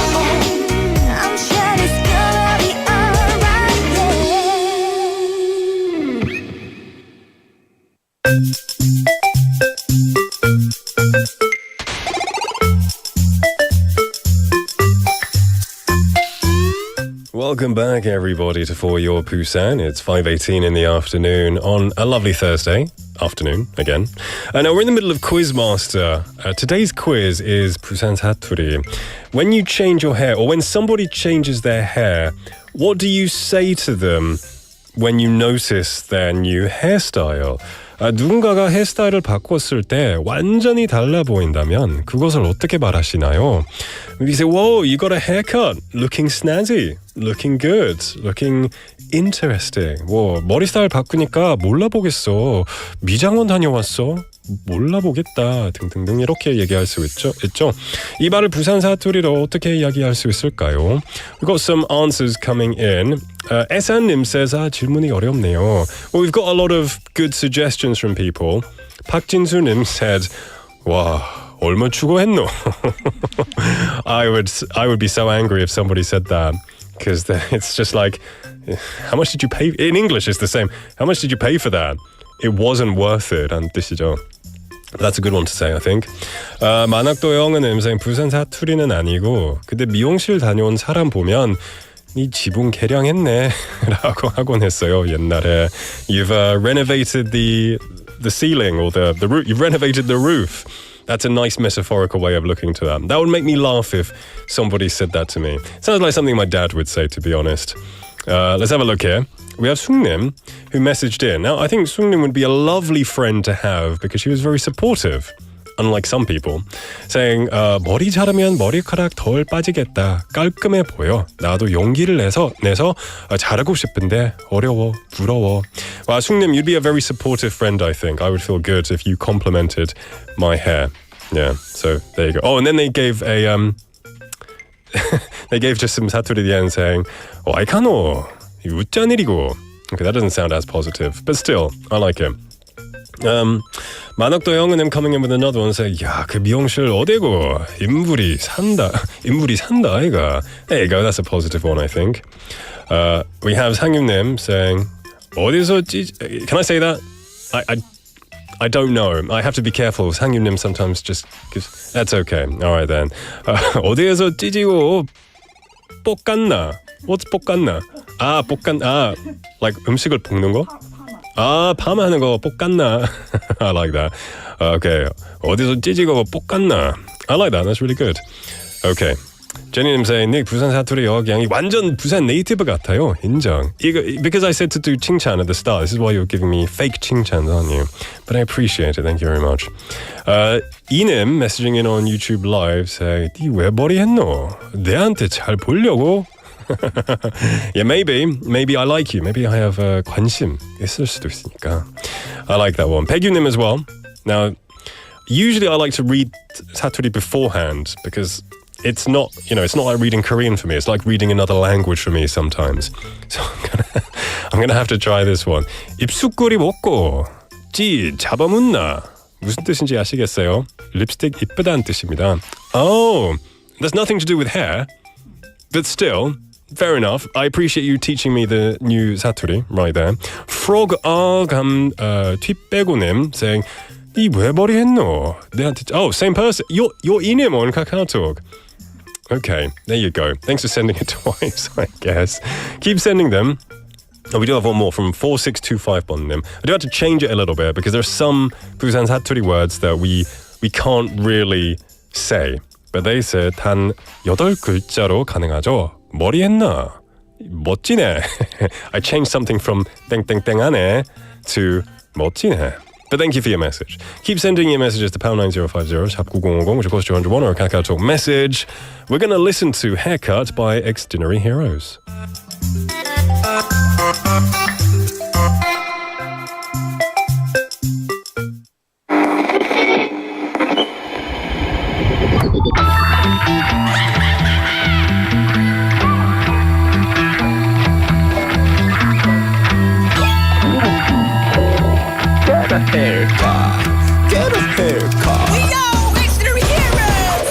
I'm sure it's gonna be alright Welcome back, everybody, to For Your Busan. It's 5:18 in the afternoon on a lovely Thursday afternoon again. Now we're in the middle of Quizmaster. Today's quiz is Busan 사투리. When you change your hair, or when somebody changes their hair, what do you say to them when you notice their new hairstyle? 누군가가 헤어스타일을 바꿨을 때 완전히 달라 보인다면 그것을 어떻게 말하시나요? You say, whoa, you got a haircut. Looking snazzy. Looking good. Looking interesting. 머리 스타일 바꾸니까 몰라보겠어. 미장원 다녀왔어. 몰라보겠다. 등등등 이렇게 얘기할 수 있죠. 이 말을 부산 사투리로 어떻게 이야기할 수 있을까요? We've got some answers coming in. 애산님 says, 질문이 어렵네요. Well, we've got a lot of good suggestions from people. 박진수님 said, 와, 얼마 추구했노? I would be so angry if somebody said that. Because it's just like, how much did you pay? In English, it's the same. How much did you pay for that? It wasn't worth it. 란 뜻이죠. That's a good one to say, I think. 만학도 영은 saying 부산 사투리는 아니고 근데 미용실 다녀온 사람 보면 네 지붕 개량했네 라고 하곤 했어요 옛날에. You've renovated the ceiling or the roof. You've renovated the roof. That's a nice metaphorical way of looking to that. That would make me laugh if somebody said that to me. Sounds like something my dad would say, to be honest. Let's have a look here. We have Sungnim, who messaged in. Now, I think Sungnim would be a lovely friend to have because she was very supportive, unlike some people, saying, 머리 자르면 머리카락 덜 빠지겠다. 깔끔해 보여. 나도 용기를 내서 자르고 싶은데 어려워, 부러워. Well, Sungnim, you'd be a very supportive friend, I think. I would feel good if you complimented my hair. Yeah, so there you go. Oh, and then they gave a... they gave just some 사투리 at the end saying, 아이카노, 웃잔 일이고. Okay, that doesn't sound as positive, but still, I like it. 만학도 형은 coming in with another one saying, 야, 그 미용실 어디고? 인물이 산다, 아이가. There you go, that's a positive one, I think. We have 상윤님 saying, 어디서 Can I say that? I don't know. I have to be careful. 상윤님 sometimes just gives... That's okay. All right then. 어디에서 찌지고 볶았나? What's 볶았나? Like 음식을 볶는 거? 파마하는 거 볶았나? I like that. Okay. 어디서 찌지고 볶았나? I like that. That's really good. Okay. 제니님 saying 닉 부산 사투리 억양이 완전 부산 네이티브 같아요. 인정. 이거 because I said to do 칭찬 at the start. This is why you're giving me fake 칭찬s, aren't you? But I appreciate it. Thank you very much. 이님 messaging in on YouTube Live saying 니 왜 버리했노? 내한테 잘 보려고? Yeah, maybe I like you. Maybe I have 관심 있을 수도 있으니까. I like that one. 백유님 as well. Now, usually I like to read 사투리 beforehand because it's not like reading Korean for me. It's like reading another language for me sometimes. So I'm gonna have to try this one. 입술꼬리 먹고 찌 잡아묻나 무슨 뜻인지 아시겠어요? 립스틱 이쁘다는 뜻입니다. Oh, there's nothing to do with hair, but still. Fair enough. I appreciate you teaching me the new 사투리 right there. Frog 뒷배고님 saying 이 왜 버리했노? 내한테 same person. You're 이님 on KakaoTalk. Okay, there you go. Thanks for sending it twice, I guess. Keep sending them. We do have one more from 4625번님. I do have to change it a little bit because there are some Busan 사투리 words that we can't really say. But they said 단 8글자로 가능하죠. 머리 했나? 멋지네. I changed something from 땡땡땡하네 to 멋지네. But thank you for your message. Keep sending your messages to #9050 샵9050, which of course 201 or a Kakao Talk message. We're going to listen to Haircut by Extraordinary Heroes. Get a haircut. We know extraordinary heroes.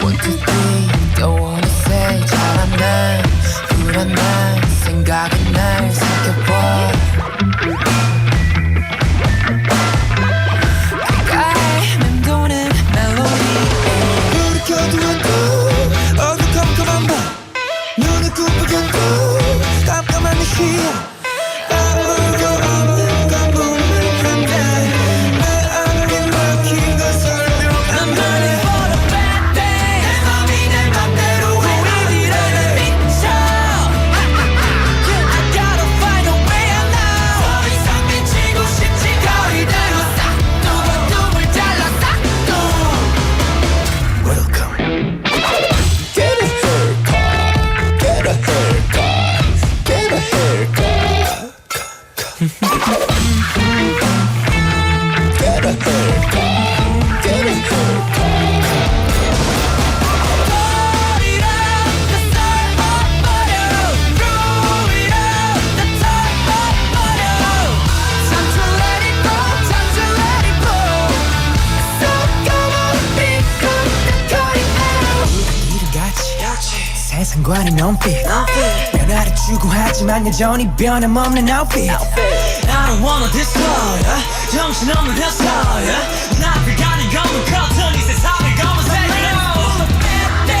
1, 2, 3, don't wanna say 잘한다 불안한 생각은 날 삼켜봐 귓가에 맴도는 멜로디에 불이 켜두어도 어두컴컴한 밤 눈을 꿈꾸게 도 깜깜한 내 시야 아무도 없는 건 분명한데 세상과는 눈빛 변화를 추구하지만 여전히 변함없는 outfit I don't wanna destroy 정신없는 hairstyle 나를 가린 검은 커튼 이 세상을 검은색으로 내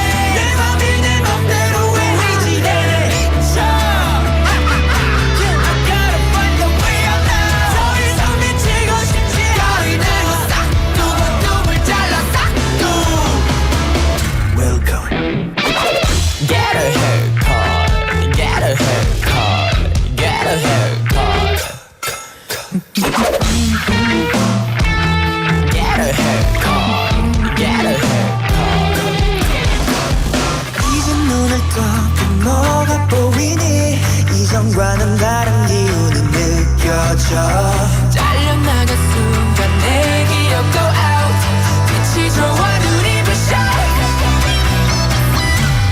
맘이 내 맘대로 왜 이지대 I gotta find a way out now 더 이상 미치고 싶지 거의 내고 싹두 번 잘라 싹두 Welcome Get a haircut, get a haircut, get a haircut. Get a haircut, get a haircut. 이제 눈을 떠 뭐가 보이니 이전과는 다른 기운이 느껴져 잘려나간 순간 내 기억 go out 빛이 좋아 눈이 부셔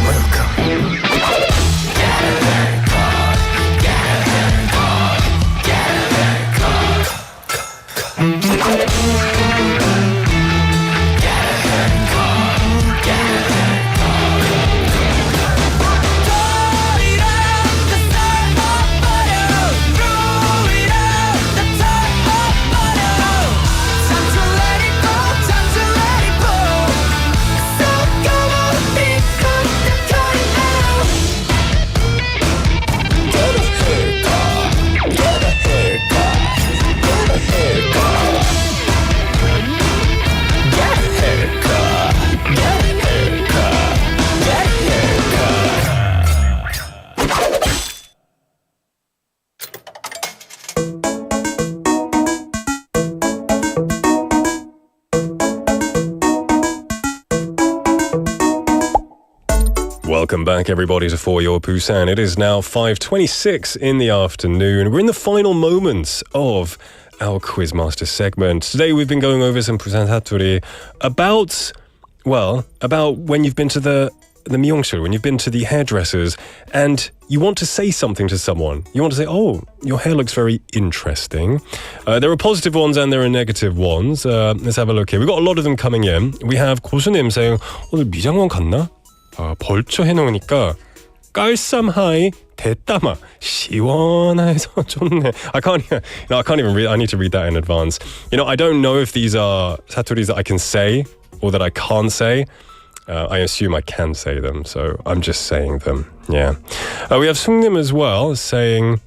Welcome. Get a haircut, get a haircut, get a haircut. Get a haircut, get a haircut. 거리에서 썰어버려, 루이로 다 털어버려. Time to let it go, time to let it go. So go on, become the cutting out. Get a haircut, get a haircut, get a haircut. Welcome back, everybody, to For Your Busan. It is now 5:26 in the afternoon. We're in the final moments of our Quizmaster segment. Today, we've been going over some Busan 사투리 about when you've been to the 미용실, when you've been to the hairdressers, and you want to say something to someone. You want to say, oh, your hair looks very interesting. There are positive ones and there are negative ones. Let's have a look here. We've got a lot of them coming in. We have 고수님 saying, 오늘 미장원 갔나? 벌초 해놓으니까 깔쌈하이 됐다마 시원해서 좋네. I can't even read. I need to read that in advance. I don't know if these are 사투리s that I can say or that I can't say. I assume I can say them, so I'm just saying them. Yeah. We have Sungnim as well saying,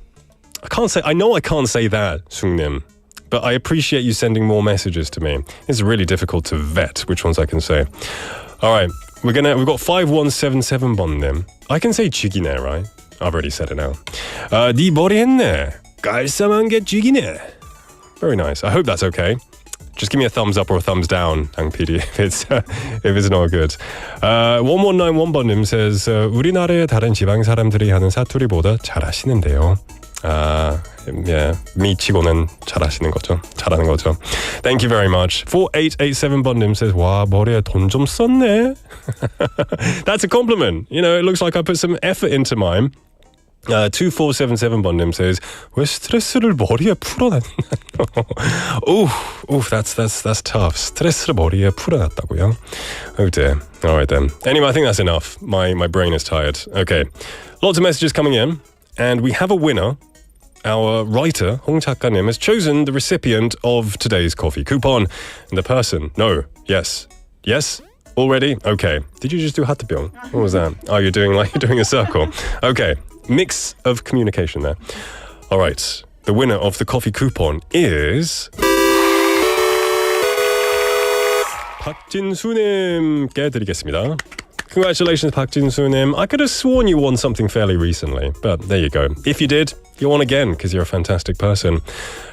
I know I can't say that, Sungnim, but I appreciate you sending more messages to me. It's really difficult to vet which ones I can say. All right, we've got 5177번님. I can say 쥐기네, right? I've already said it now. 네 머리 했네. 깔쌈한 게 쥐기네. Very nice. I hope that's okay. Just give me a thumbs up or a thumbs down, Ang PD, if it's not good. 1191번님 says, 우리나라의 다른 지방 사람들이 하는 사투리보다 잘하시는데요. Yeah, 미치고는 잘하는 거죠. Thank you very much. 4887번님 says, 와, 머리에 돈 좀 썼네. That's a compliment. It looks like I put some effort into mine. 2477번님 says, 왜 스트레스를 머리에 풀어놨나? That's tough. 스트레스를 머리에 풀어놨다고요? Oh dear. All right then. Anyway, I think that's enough. My brain is tired. Okay. Lots of messages coming in, and we have a winner. Our writer, Hong 작가님, has chosen the recipient of today's coffee coupon. And the person, yes, already? Okay. Did you just do 하트병? What was that? Oh, you're doing a circle. Okay. Mix of communication there. All right. The winner of the coffee coupon is 박진수님께 드리겠습니다. Congratulations, 박진수님. I could have sworn you won something fairly recently, but there you go. If you did, you won again because you're a fantastic person.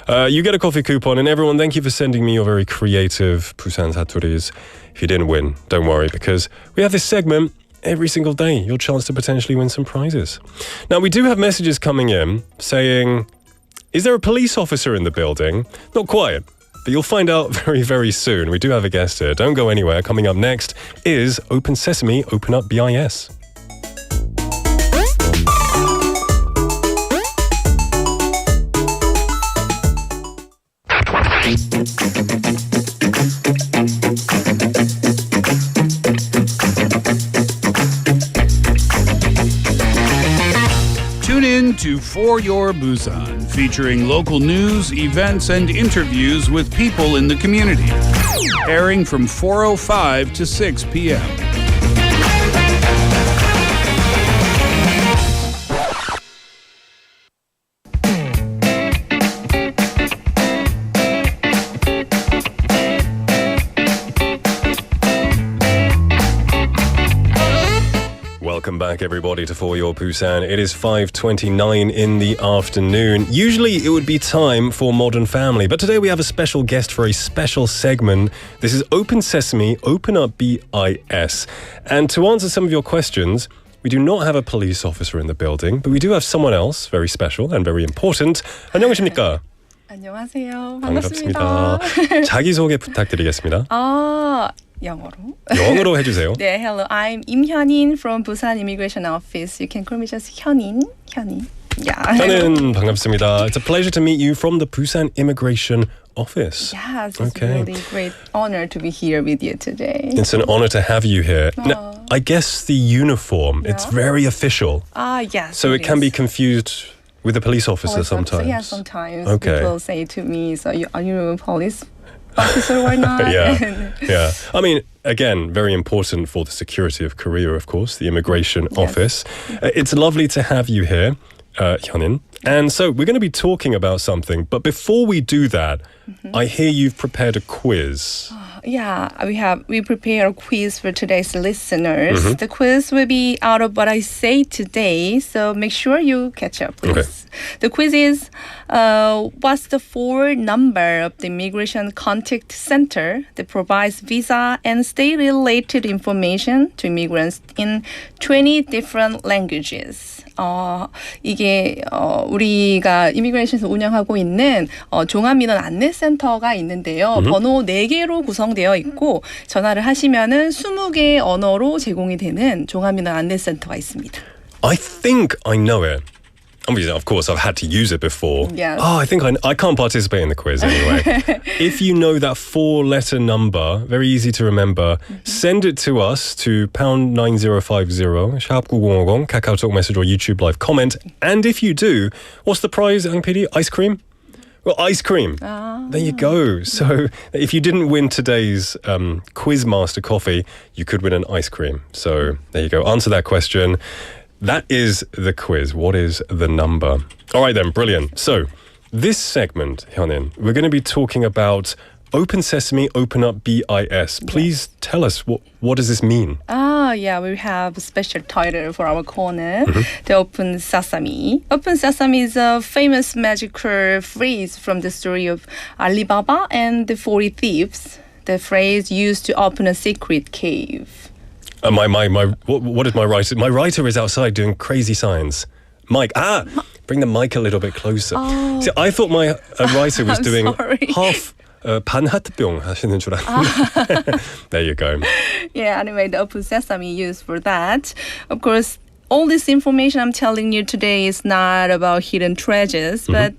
You get a coffee coupon, and everyone, thank you for sending me your very creative Busan 사투리s. If you didn't win, don't worry, because we have this segment every single day, your chance to potentially win some prizes. Now, we do have messages coming in saying, is there a police officer in the building? Not quite, but you'll find out very, very soon. We do have a guest here. Don't go anywhere. Coming up next is Open Sesame, Open Up BIS. Tune in to For Your Busan, featuring local news, events, and interviews with people in the community. Airing from 4:05 to 6 p.m. Welcome back, everybody, to For Your Busan. It is 5:29 in the afternoon. Usually it would be time for Modern Family, but today we have a special guest for a special segment. This is Open Sesame, Open Up BIS. And to answer some of your questions, we do not have a police officer in the building, but we do have someone else very special and very important. 안녕하십니까? 안녕하세요. 반갑습니다. 자기소개 부탁드리겠습니다. 영어로 해주세요. 네, hello. I'm 임현인 from Busan Immigration Office. You can call me just 현인. Yeah. 현인, 반갑습니다. It's a pleasure to meet you from the Busan Immigration Office. Yes, it's a really great honor to be here with you today. It's an honor to have you here. Now, I guess the uniform, it's very official. Yes. So it can be confused with a police officer sometimes. Yeah, sometimes. Okay. People say to me, so are you a police officer or not? Yeah. I mean, again, very important for the security of Korea, of course, the Immigration Office. It's lovely to have you here, Hyunin. And so we're going to be talking about something, but before we do that, I hear you've prepared a quiz. Yeah, we prepare a quiz for today's listeners. The quiz will be out of what I say today, so make sure you catch up, please. Okay. The quiz is, what's the phone number of the Immigration Contact Center that provides visa and stay-related information to immigrants in 20 different languages? 이게 우리가 이미그레이션에서 운영하고 있는 종합민원 안내센터가 있는데요. 번호 4개로 구성되어 있고 전화를 하시면은 20개 언어로 제공이 되는 종합민원 안내센터가 있습니다. I think I know it. I mean, of course, I've had to use it before. Yes. I think I can't participate in the quiz anyway. If you know that 4-letter number, very easy to remember, send it to us to pound 9050, sharp 9050, KakaoTalk message or YouTube live comment. And if you do, what's the prize, Ang PD? Ice cream? Well, ice cream. There you go. So if you didn't win today's Quizmaster coffee, you could win an ice cream. So there you go. Answer that question. That is the quiz. What is the number? All right then, brilliant. So this segment, Hyunin, we're going to be talking about Open Sesame, Open Up BIS. Please tell us, what does this mean? Yeah, we have a special title for our corner, the Open Sesame. Open Sesame is a famous magical phrase from the story of Alibaba and the 40 Thieves. The phrase used to open a secret cave. What is my writer? My writer is outside doing crazy signs. Mike, bring the mic a little bit closer. See, I thought my writer was doing half 반하트병 하시는 줄 알았는데. There you go. Yeah, anyway, the Open Sesame used for that. Of course, all this information I'm telling you today is not about hidden treasures, but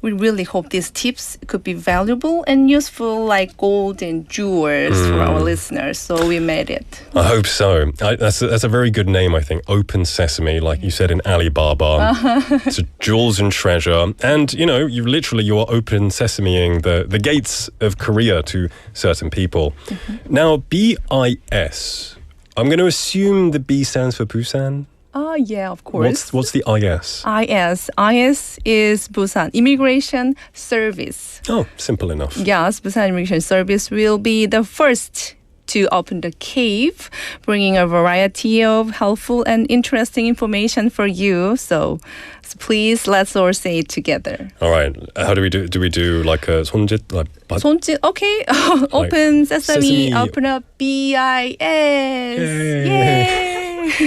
we really hope these tips could be valuable and useful like gold and jewels for our listeners. So we made it. I hope so. That's a very good name, I think. Open Sesame, like you said in Alibaba. So jewels and treasure. And, you know, you're open sesameing the gates of Korea to certain people. Now, BIS. I'm going to assume the B stands for Busan. Yeah, of course. What's the IS? IS is Busan Immigration Service. Oh, simple enough. Yes, Busan Immigration Service will be the first to open the cave, bringing a variety of helpful and interesting information for you. So please, let's all say it together. All right. How do we do? Do we do like a 손짓? Like 손짓? Okay. Open Sesame, open up BIS. Yay!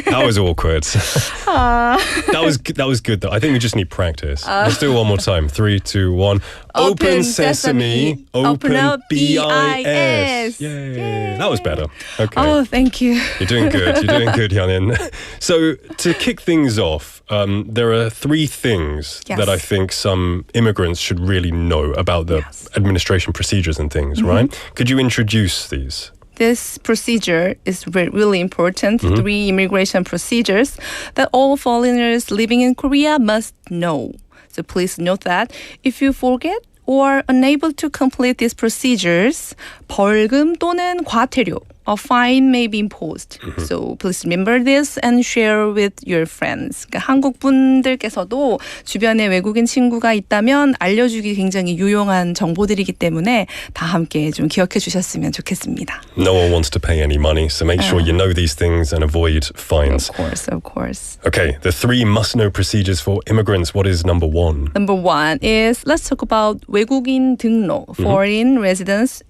That was awkward. That was good though. I think we just need practice. Let's do it one more time. 3, 2, 1. Open Sesame, open up BIS. Yay. That was better. Okay. Oh, thank you. You're doing good. You're doing good, Hyunin. So to kick things off, there are 3 things that I think some immigrants should really know about the administration procedures and things, right? Could you introduce these? This procedure is really important. 3 immigration procedures that all foreigners living in Korea must know. So please note that if you forget or unable to complete these procedures, 벌금 또는 과태료, a fine may be imposed. So please remember this and share with your friends. 그러니까 한국 분들께서도 주변에 외국인 친구가 있다면 알려주기 굉장히 유용한 정보들이기 때문에 다 함께 좀 기억해 주셨으면 좋겠습니다. No one wants to pay any money, so make sure you know these things and avoid fines. Of course. Okay, the 3 must-know procedures for immigrants. What is number 1? Number 1 is, let's talk about 외국인 등록, foreign residence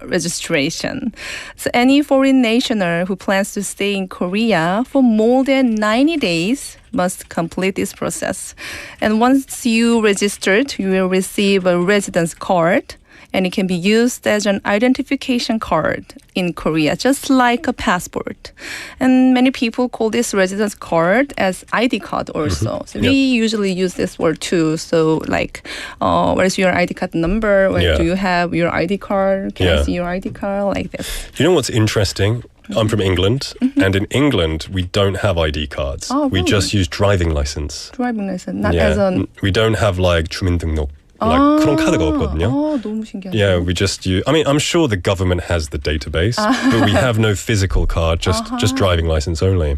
registration. So any foreign national who plans to stay in Korea for more than 90 days must complete this process. And once you registered, you will receive a residence card, and it can be used as an identification card in Korea, just like a passport. And many people call this residence card as ID card also. So we usually use this word too. So like, what is your ID card number? Do you have your ID card? Can I see your ID card? Like this. You know what's interesting? I'm from England, and in England, we don't have ID cards. Oh, we really? just use driving license. Driving license, not as an... We don't have like 주민등록. Like 그런 카드가 없거든요. 너무 신기하다. Yeah, we just use. I mean, I'm sure the government has the database, but we have no physical card, just driving license only.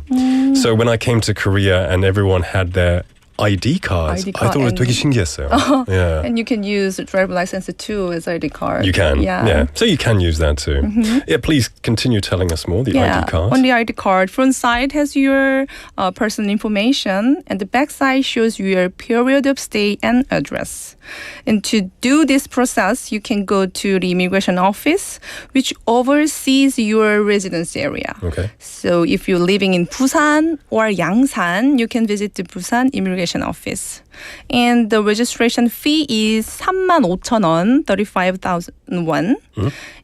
So when I came to Korea and everyone had their ID cards. ID I thought it was 되게 신기했어요. Yeah. And you can use driver license too as ID card. You can, yeah. So you can use that too. Yeah, please continue telling us more, the ID card. On the ID card, front side has your personal information and the back side shows your period of stay and address. And to do this process, you can go to the immigration office, which oversees your residence area. Okay. So if you're living in Busan or Yangsan, you can visit the Busan immigration office. And the registration fee is 35,000원, 35,000 won.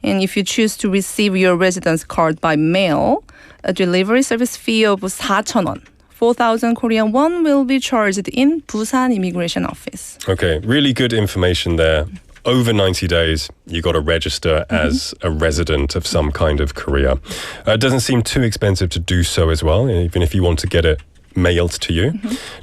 And if you choose to receive your residence card by mail, a delivery service fee of 4,000원. 4,000 Korean won will be charged in Busan immigration office. Okay, really good information there. Over 90 days, you got to register as a resident of some kind of Korea. It doesn't seem too expensive to do so as well, even if you want to get it mailed to you.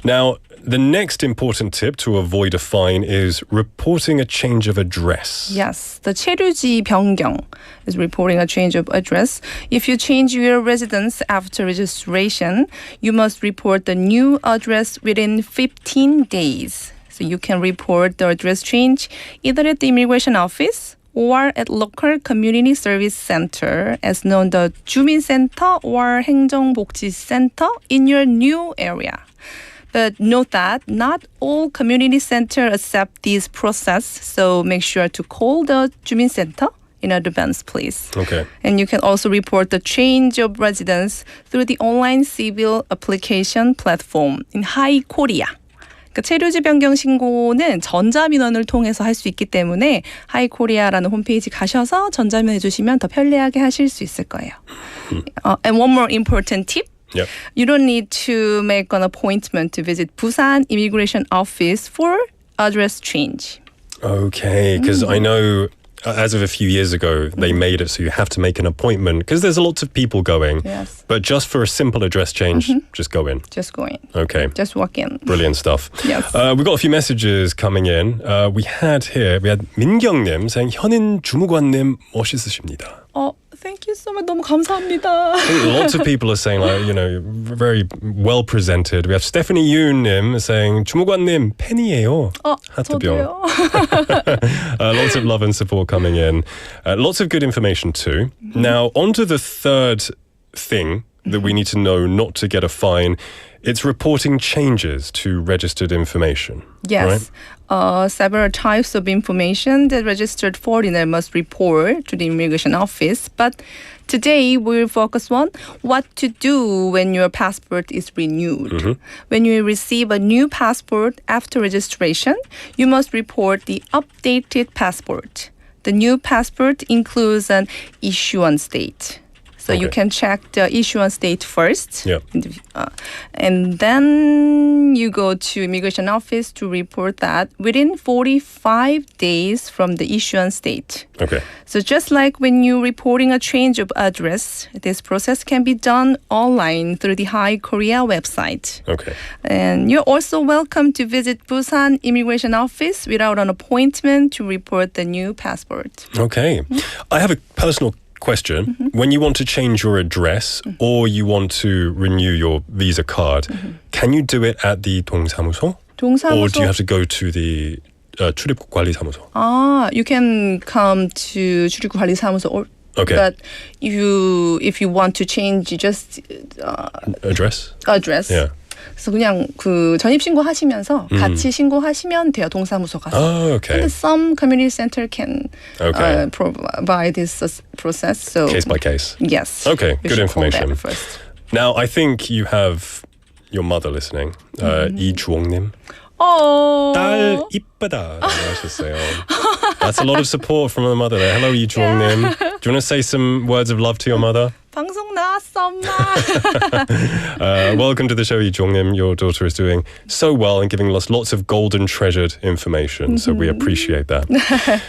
Now, the next important tip to avoid a fine is reporting a change of address. Yes, the 체류지 변경 is reporting a change of address. If you change your residence after registration, you must report the new address within 15 days. So you can report the address change either at the immigration office or at local community service center as known the 주민센터 or 행정복지센터 in your new area. But note that not all community centers accept this process, so make sure to call the 주민센터 in advance, please. Okay. And you can also report the change of residence through the online civil application platform in Hi Korea. 그러니까 체류지 변경 신고는 전자민원을 통해서 할 수 있기 때문에 하이코리아라는 홈페이지 가셔서 전자민원 해주시면 더 편리하게 하실 수 있을 거예요. And one more important tip. Yep. You don't need to make an appointment to visit Busan Immigration Office for address change. Okay, because I know as of a few years ago, they made it so you have to make an appointment because there's lots of people going. Yes. But just for a simple address change, just go in. Just go in. Okay. Just walk in. Brilliant stuff. Yes. We've got a few messages coming in. We had 민경님 saying 현인 주무관님 멋있으십니다. Thank you so much. 너무 감사합니다. Lots of people are saying, like, you know, very well presented. We have Stephanie Yoon-님 saying, 주무관님 팬이에요. 저도요. Lots of love and support coming in. Lots of good information too. Now, on to the third thing that we need to know not to get a fine. It's reporting changes to registered information. Yes. Right? Several types of information that registered foreigner must report to the immigration office. But today we'll focus on what to do when your passport is renewed. When you receive a new passport after registration, you must report the updated passport. The new passport includes an issuance date. So you can check the issuance date first. Yep. And then you go to immigration office to report that within 45 days from the issuance date. Okay. So just like when you're reporting a change of address, this process can be done online through the Hi Korea website. Okay. And you're also welcome to visit Busan Immigration Office without an appointment to report the new passport. Okay. I have a personal question. When you want to change your address or you want to renew your visa card, can you do it at the 동사무소? Or do you have to go to the 출입국관리사무소? You can come to 출입국관리사무소 or Okay. But if you want to change just address? Yeah. 그래서 그냥 그 전입 신고하시면서 같이 신고하시면 돼요. 동사무소 가서. Okay. And some community center can provide this process. So case by case. Yes. Okay. You Good should call information. them first. Now, I think you have your mother listening. 이주홍님. 딸 이쁘다 하셨어요. That's a lot of support from the mother there. Hello, 이주홍님. Do you want to say some words of love to your mother? 방송 나왔어, 엄마. Welcome to the show, 이주홍님. Your daughter is doing so well and giving us lots of golden treasured information. So we appreciate that.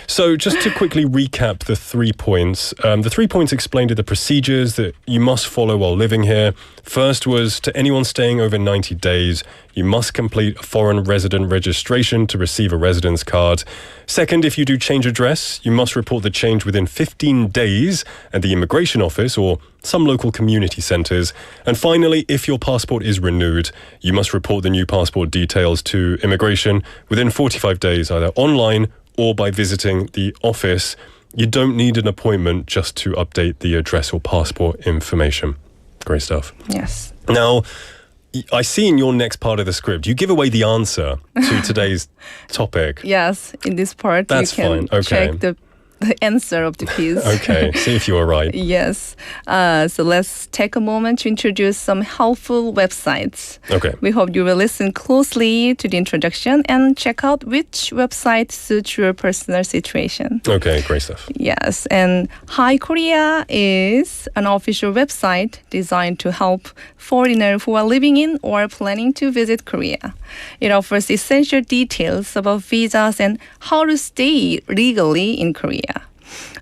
So just to quickly recap the 3 points. The 3 points explained the procedures that you must follow while living here. First was to anyone staying over 90 days, you must complete a foreign resident registration to receive a residence card. Second, if you do change address, you must report the change within 15 days at the immigration office or some local community centres. And finally, if your passport is renewed, you must report the new passport details to immigration within 45 days, either online or by visiting the office. You don't need an appointment just to update the address or passport information. Great stuff. Yes. Now, I see in your next part of the script, you give away the answer to today's topic. Yes, in this part, That's you can fine. Okay. check the answer of the quiz. Okay, see if you were right. Yes. So let's take a moment to introduce some helpful websites. Okay. We hope you will listen closely to the introduction and check out which website suits your personal situation. Okay, great stuff. Yes, and Hi Korea is an official website designed to help foreigners who are living in or planning to visit Korea. It offers essential details about visas and how to stay legally in Korea.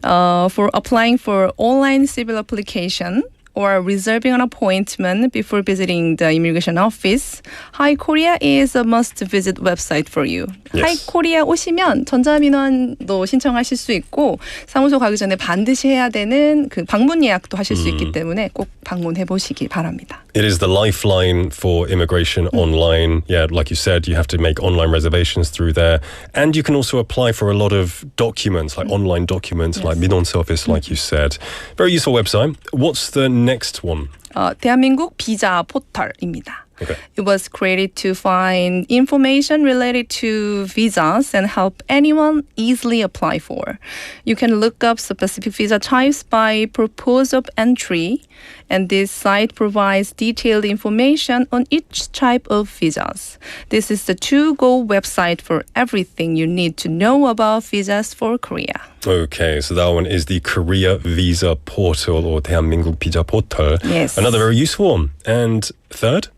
For applying for online civil application or reserving an appointment before visiting the immigration office, Hi Korea is a must-visit website for you. Yes. Hi Korea 오시면 전자민원도 신청하실 수 있고 사무소 가기 전에 반드시 해야 되는 그 방문 예약도 하실 수 있기 때문에 꼭 방문해 보시기 바랍니다. It is the lifeline for immigration online. Yeah, like you said, you have to make online reservations through there. And you can also apply for a lot of documents, like online documents, like 민원 서비스, like you said. Very useful website. What's the next one? 대한민국 비자 포털입니다. Okay. It was created to find information related to visas and help anyone easily apply for. You can look up specific visa types by purpose of entry, and this site provides detailed information on each type of visas. This is the to-go website for everything you need to know about visas for Korea. Okay, so that one is the Korea Visa Portal or 대한민국 비자 포털. Yes. Another very useful one. And third?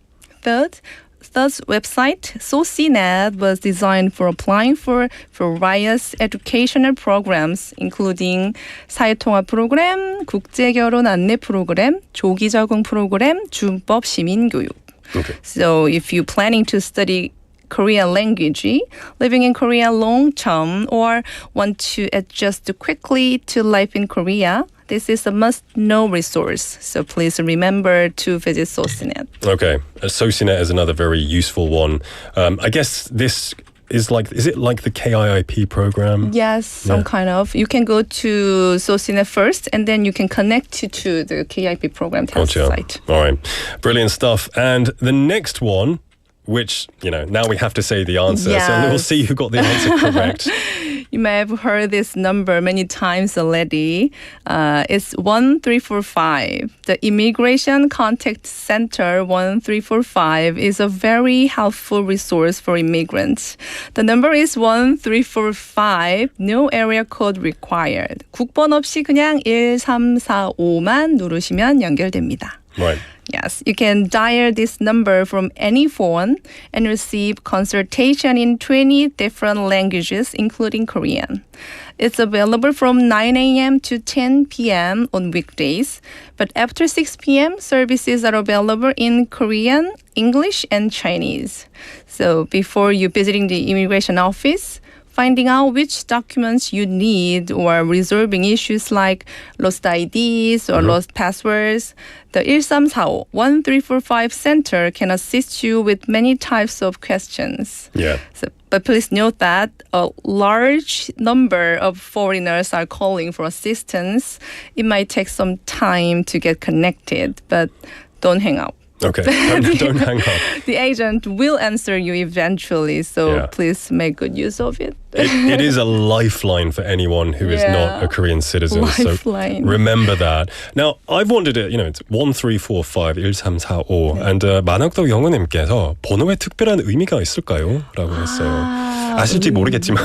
Third's website, SoCNet, was designed for applying for various educational programs, including 사회통합 프로그램, 국제결혼 안내 프로그램, 조기 적응 프로그램, 준법 시민교육. Okay. So if you're planning to study Korean language, living in Korea long term, or want to adjust quickly to life in Korea, this is a must-know resource. So please remember to visit SoCNet. Okay, SoCNet is another very useful one. I guess this is it like the KIIP program? Yes, some kind of. You can go to SoCNet first, and then you can connect to the KIP program test site. All right, brilliant stuff. And the next one, which, now we have to say the answer. Yes. So we'll see who got the answer correct. You may have heard this number many times already. It's 1345. The Immigration Contact Center 1345 is a very helpful resource for immigrants. The number is 1345. No area code required. 국번 없이 그냥 1345만 누르시면 연결됩니다. Right. Yes, you can dial this number from any phone and receive consultation in 20 different languages, including Korean. It's available from 9 a.m. to 10 p.m. on weekdays, but after 6 p.m., services are available in Korean, English, and Chinese. So before you visiting the immigration office, finding out which documents you need or resolving issues like lost IDs or lost passwords, the 1345 Center can assist you with many types of questions. Yeah. But please note that a large number of foreigners are calling for assistance. It might take some time to get connected, but don't hang up. Okay, don't hang up. The agent will answer you eventually, so please make good use of it. It is a lifeline for anyone who is not a Korean citizen. Lifeline. So remember that. Now, I've wondered, it's 1345 1345 and 만학도 영어님께서 번호에 특별한 의미가 있을까요? 라고 했어요. 아실지 모르겠지만.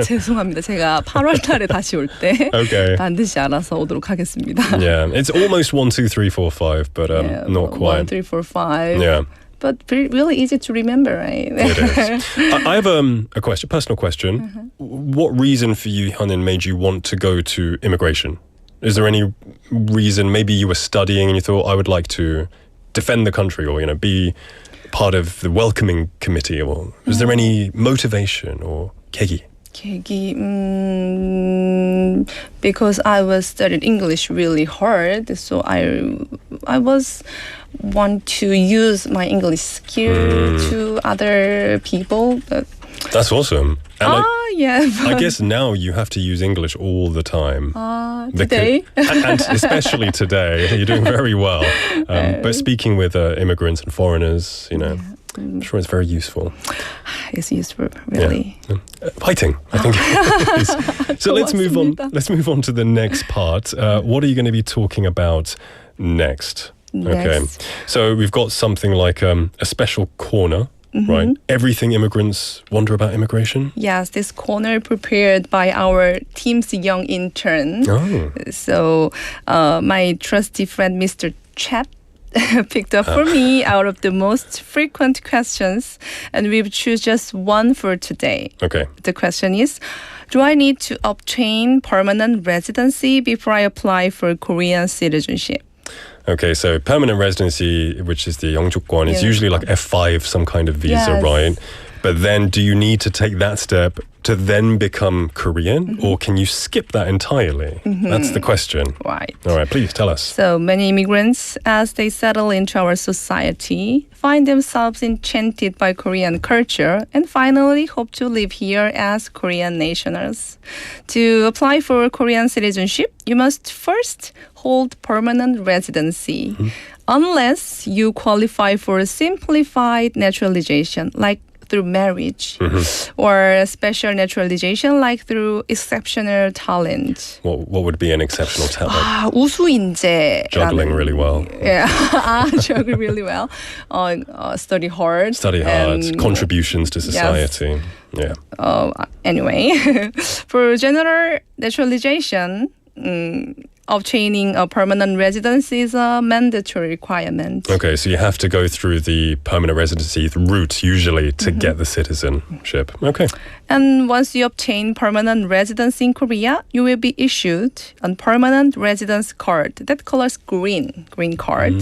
죄송합니다. 제가 8월 달에 다시 올 때 반드시 알아서 오도록 하겠습니다. Yeah, it's almost 12345, but not quite. 1345. Yeah. But really easy to remember, right? It is. I have a question, personal question. What reason for you, Hyunin, made you want to go to immigration? Is there any reason, maybe you were studying and you thought, I would like to defend the country or, be part of the welcoming committee, or was there any motivation or 계기? 계기, because I was studying English really hard, so I was want to use my English skill to other people. But That's awesome. And yeah. I guess now you have to use English all the time. Today. and especially today, you're doing very well. But speaking with immigrants and foreigners, I'm sure it's very useful. It's useful, really. Yeah. Fighting, I think. So let's move on. Let's move on to the next part. What are you going to be talking about next? Okay. So we've got something like a special corner. Right. Everything immigrants wonder about immigration? Yes, this corner prepared by our team's young intern. Oh. So my trusty friend, Mr. Chat, picked up for me out of the most frequent questions, and we've choose just one for today. Okay. The question is, do I need to obtain permanent residency before I apply for Korean citizenship? Okay, so permanent residency, which is the 영주권, is usually like F5, some kind of visa, right? But then do you need to take that step to then become Korean, or can you skip that entirely? That's the question. Right. All right, please tell us. So many immigrants, as they settle into our society, find themselves enchanted by Korean culture and finally hope to live here as Korean nationals. To apply for Korean citizenship, you must first hold permanent residency, unless you qualify for a simplified naturalization, like through marriage, or special naturalization, like through exceptional talent. What would be an exceptional talent? 우수인재. Juggling really well. Yeah, juggling really well. Study hard. Study hard. Contributions to society. Yes. Yeah. Anyway, for general naturalization, obtaining a permanent residence is a mandatory requirement. Okay, so you have to go through the permanent residency route usually to get the citizenship. Okay. And once you obtain permanent residence in Korea, you will be issued a permanent residence card that colors green card,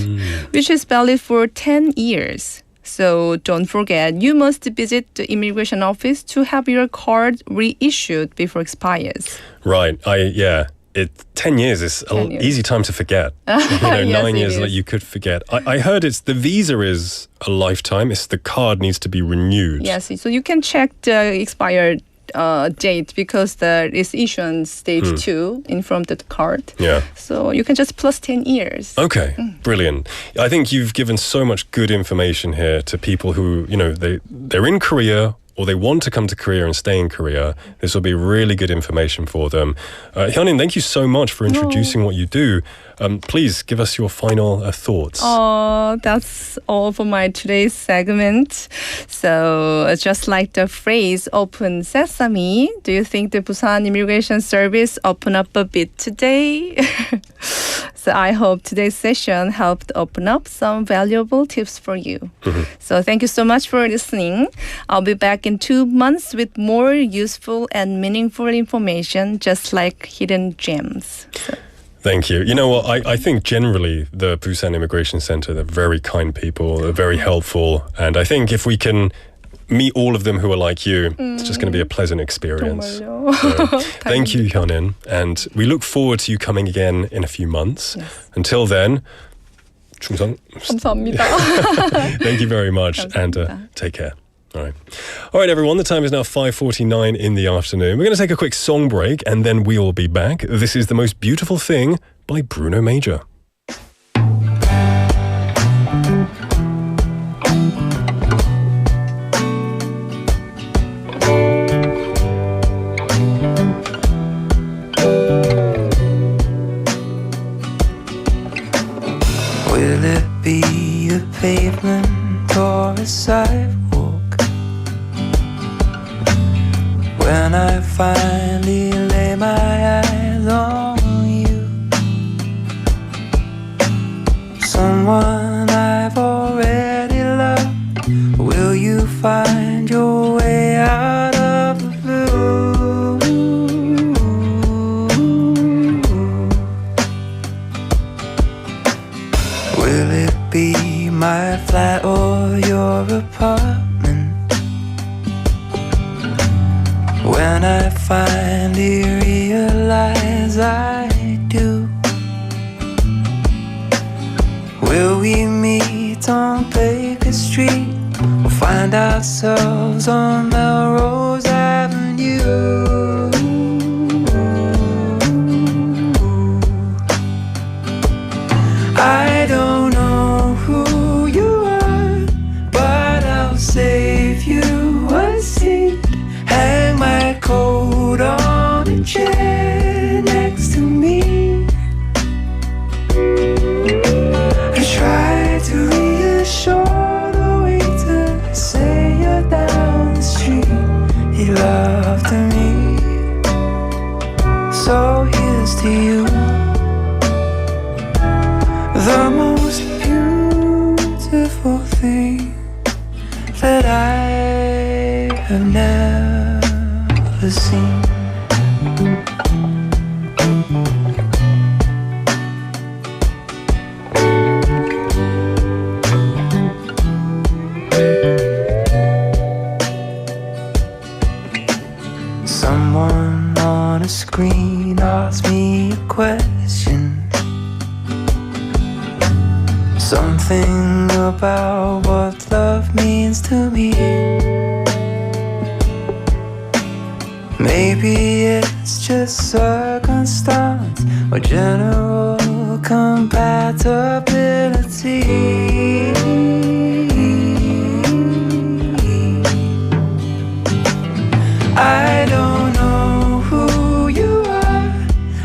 which is valid for 10 years. So don't forget, you must visit the immigration office to have your card reissued before it expires. Right. 10 years is an easy time to forget. 9 years that you could forget. I heard the visa is a lifetime. The card needs to be renewed. Yes, so you can check the expired date because there is issuance stage 2 in front of the card. Yeah. So you can just plus 10 years. Okay, brilliant. I think you've given so much good information here to people who, they're in Korea, or they want to come to Korea and stay in Korea. This will be really good information for them. Hyunin, thank you so much for introducing what you do. Please give us your final thoughts. That's all for my today's segment. So just like the phrase open sesame, do you think the Busan Immigration Service open up a bit today? So I hope today's session helped open up some valuable tips for you. So thank you so much for listening. I'll be back in 2 months with more useful and meaningful information, just like hidden gems. Thank you. You know what? I think generally the Busan Immigration Center, they're very kind people, they're very helpful. And I think if we can meet all of them who are like you, it's just going to be a pleasant experience. So, thank you, Hyunin. And we look forward to you coming again in a few months. Yes. Until then, 충성. 감사합니다. Thank you very much. 감사합니다. And take care. All right, everyone, the time is now 5:49 in the afternoon. We're going to take a quick song break and then we will be back. This is The Most Beautiful Thing by Bruno Major. Will it be a pavement or a sidewalk? When I finally lay my eyes on you, someone I've already loved, will you find your way out of the blue? Will it be my my flat or your apartment. When I finally realize I do, will we meet on Baker Street or find ourselves on Melrose Avenue? I don't know who you are, but I'll save you a seat. Hang my coat on a chair next to me. I try to reassure the waiter, say you're down the street. He loved me, so here's to you. The most beautiful thing that I have never seen. Someone on a screen asked me a question. Something about what love means to me. Maybe it's just circumstance or general compatibility. I don't know who you are,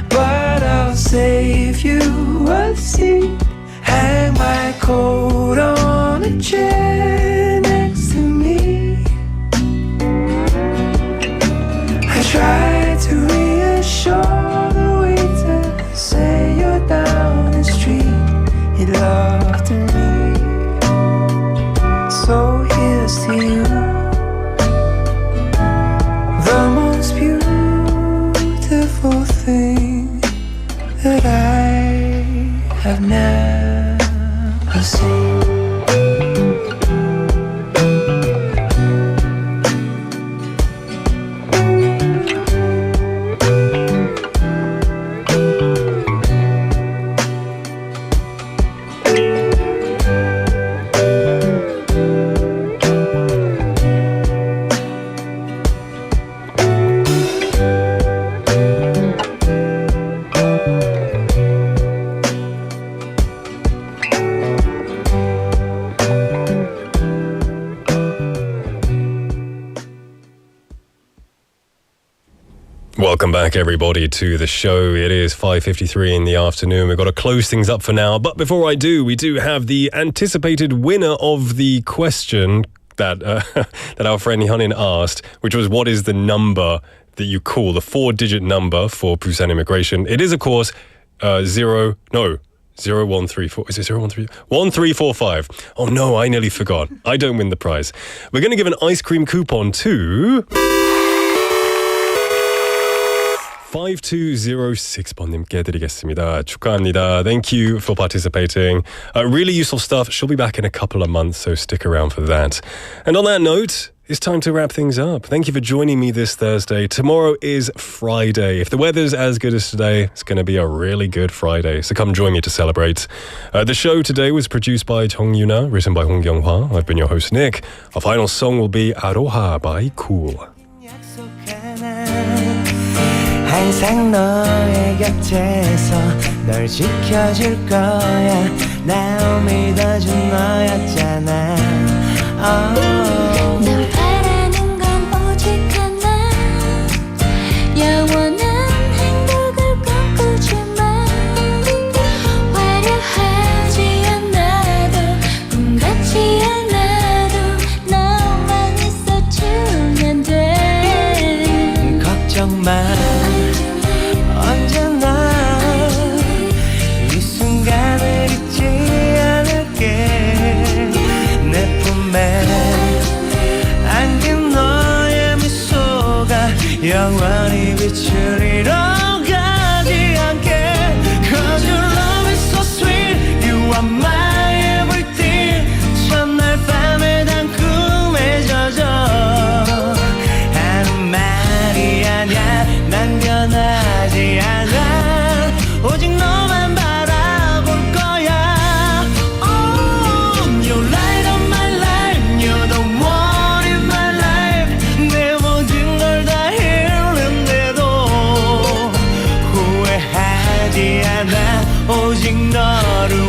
but I'll save you a seat. Hang my coat on a chair next to me. I try to reassure the waiter, say you're down the street. He loved me, so here's to you. The most beautiful thing that I have never seen. Welcome back, everybody, to the show. It is 5:53 in the afternoon. We've got to close things up for now. But before I do, we do have the anticipated winner of the question that that our friend Hyunin asked, which was, what is the number that you call, the 4-digit number for Busan immigration? It is, of course, 0134. Is it 013? 1345. Oh no, I nearly forgot. I don't win the prize. We're going to give an ice cream coupon to 5206번님께 드리겠습니다. 축하합니다. Thank you for participating. Really useful stuff. She'll be back in a couple of months, so stick around for that. And on that note, it's time to wrap things up. Thank you for joining me this Thursday. Tomorrow is Friday. If the weather's as good as today, it's going to be a really good Friday. So come join me to celebrate. The show today was produced by Jung Yuna, written by Hong Kyung-hwa. I've been your host, Nick. Our final song will be Aloha by Cool. 항상 너의 곁에서 널 지켜줄 거야. 날 믿어준 너였잖아. 널 바라는 건 오직 하나. 영원한 행복을 꿈꾸지만 화려하지 않아도 꿈 같지 않아도 너만 있어주면 돼. 걱정 마. 오직 너를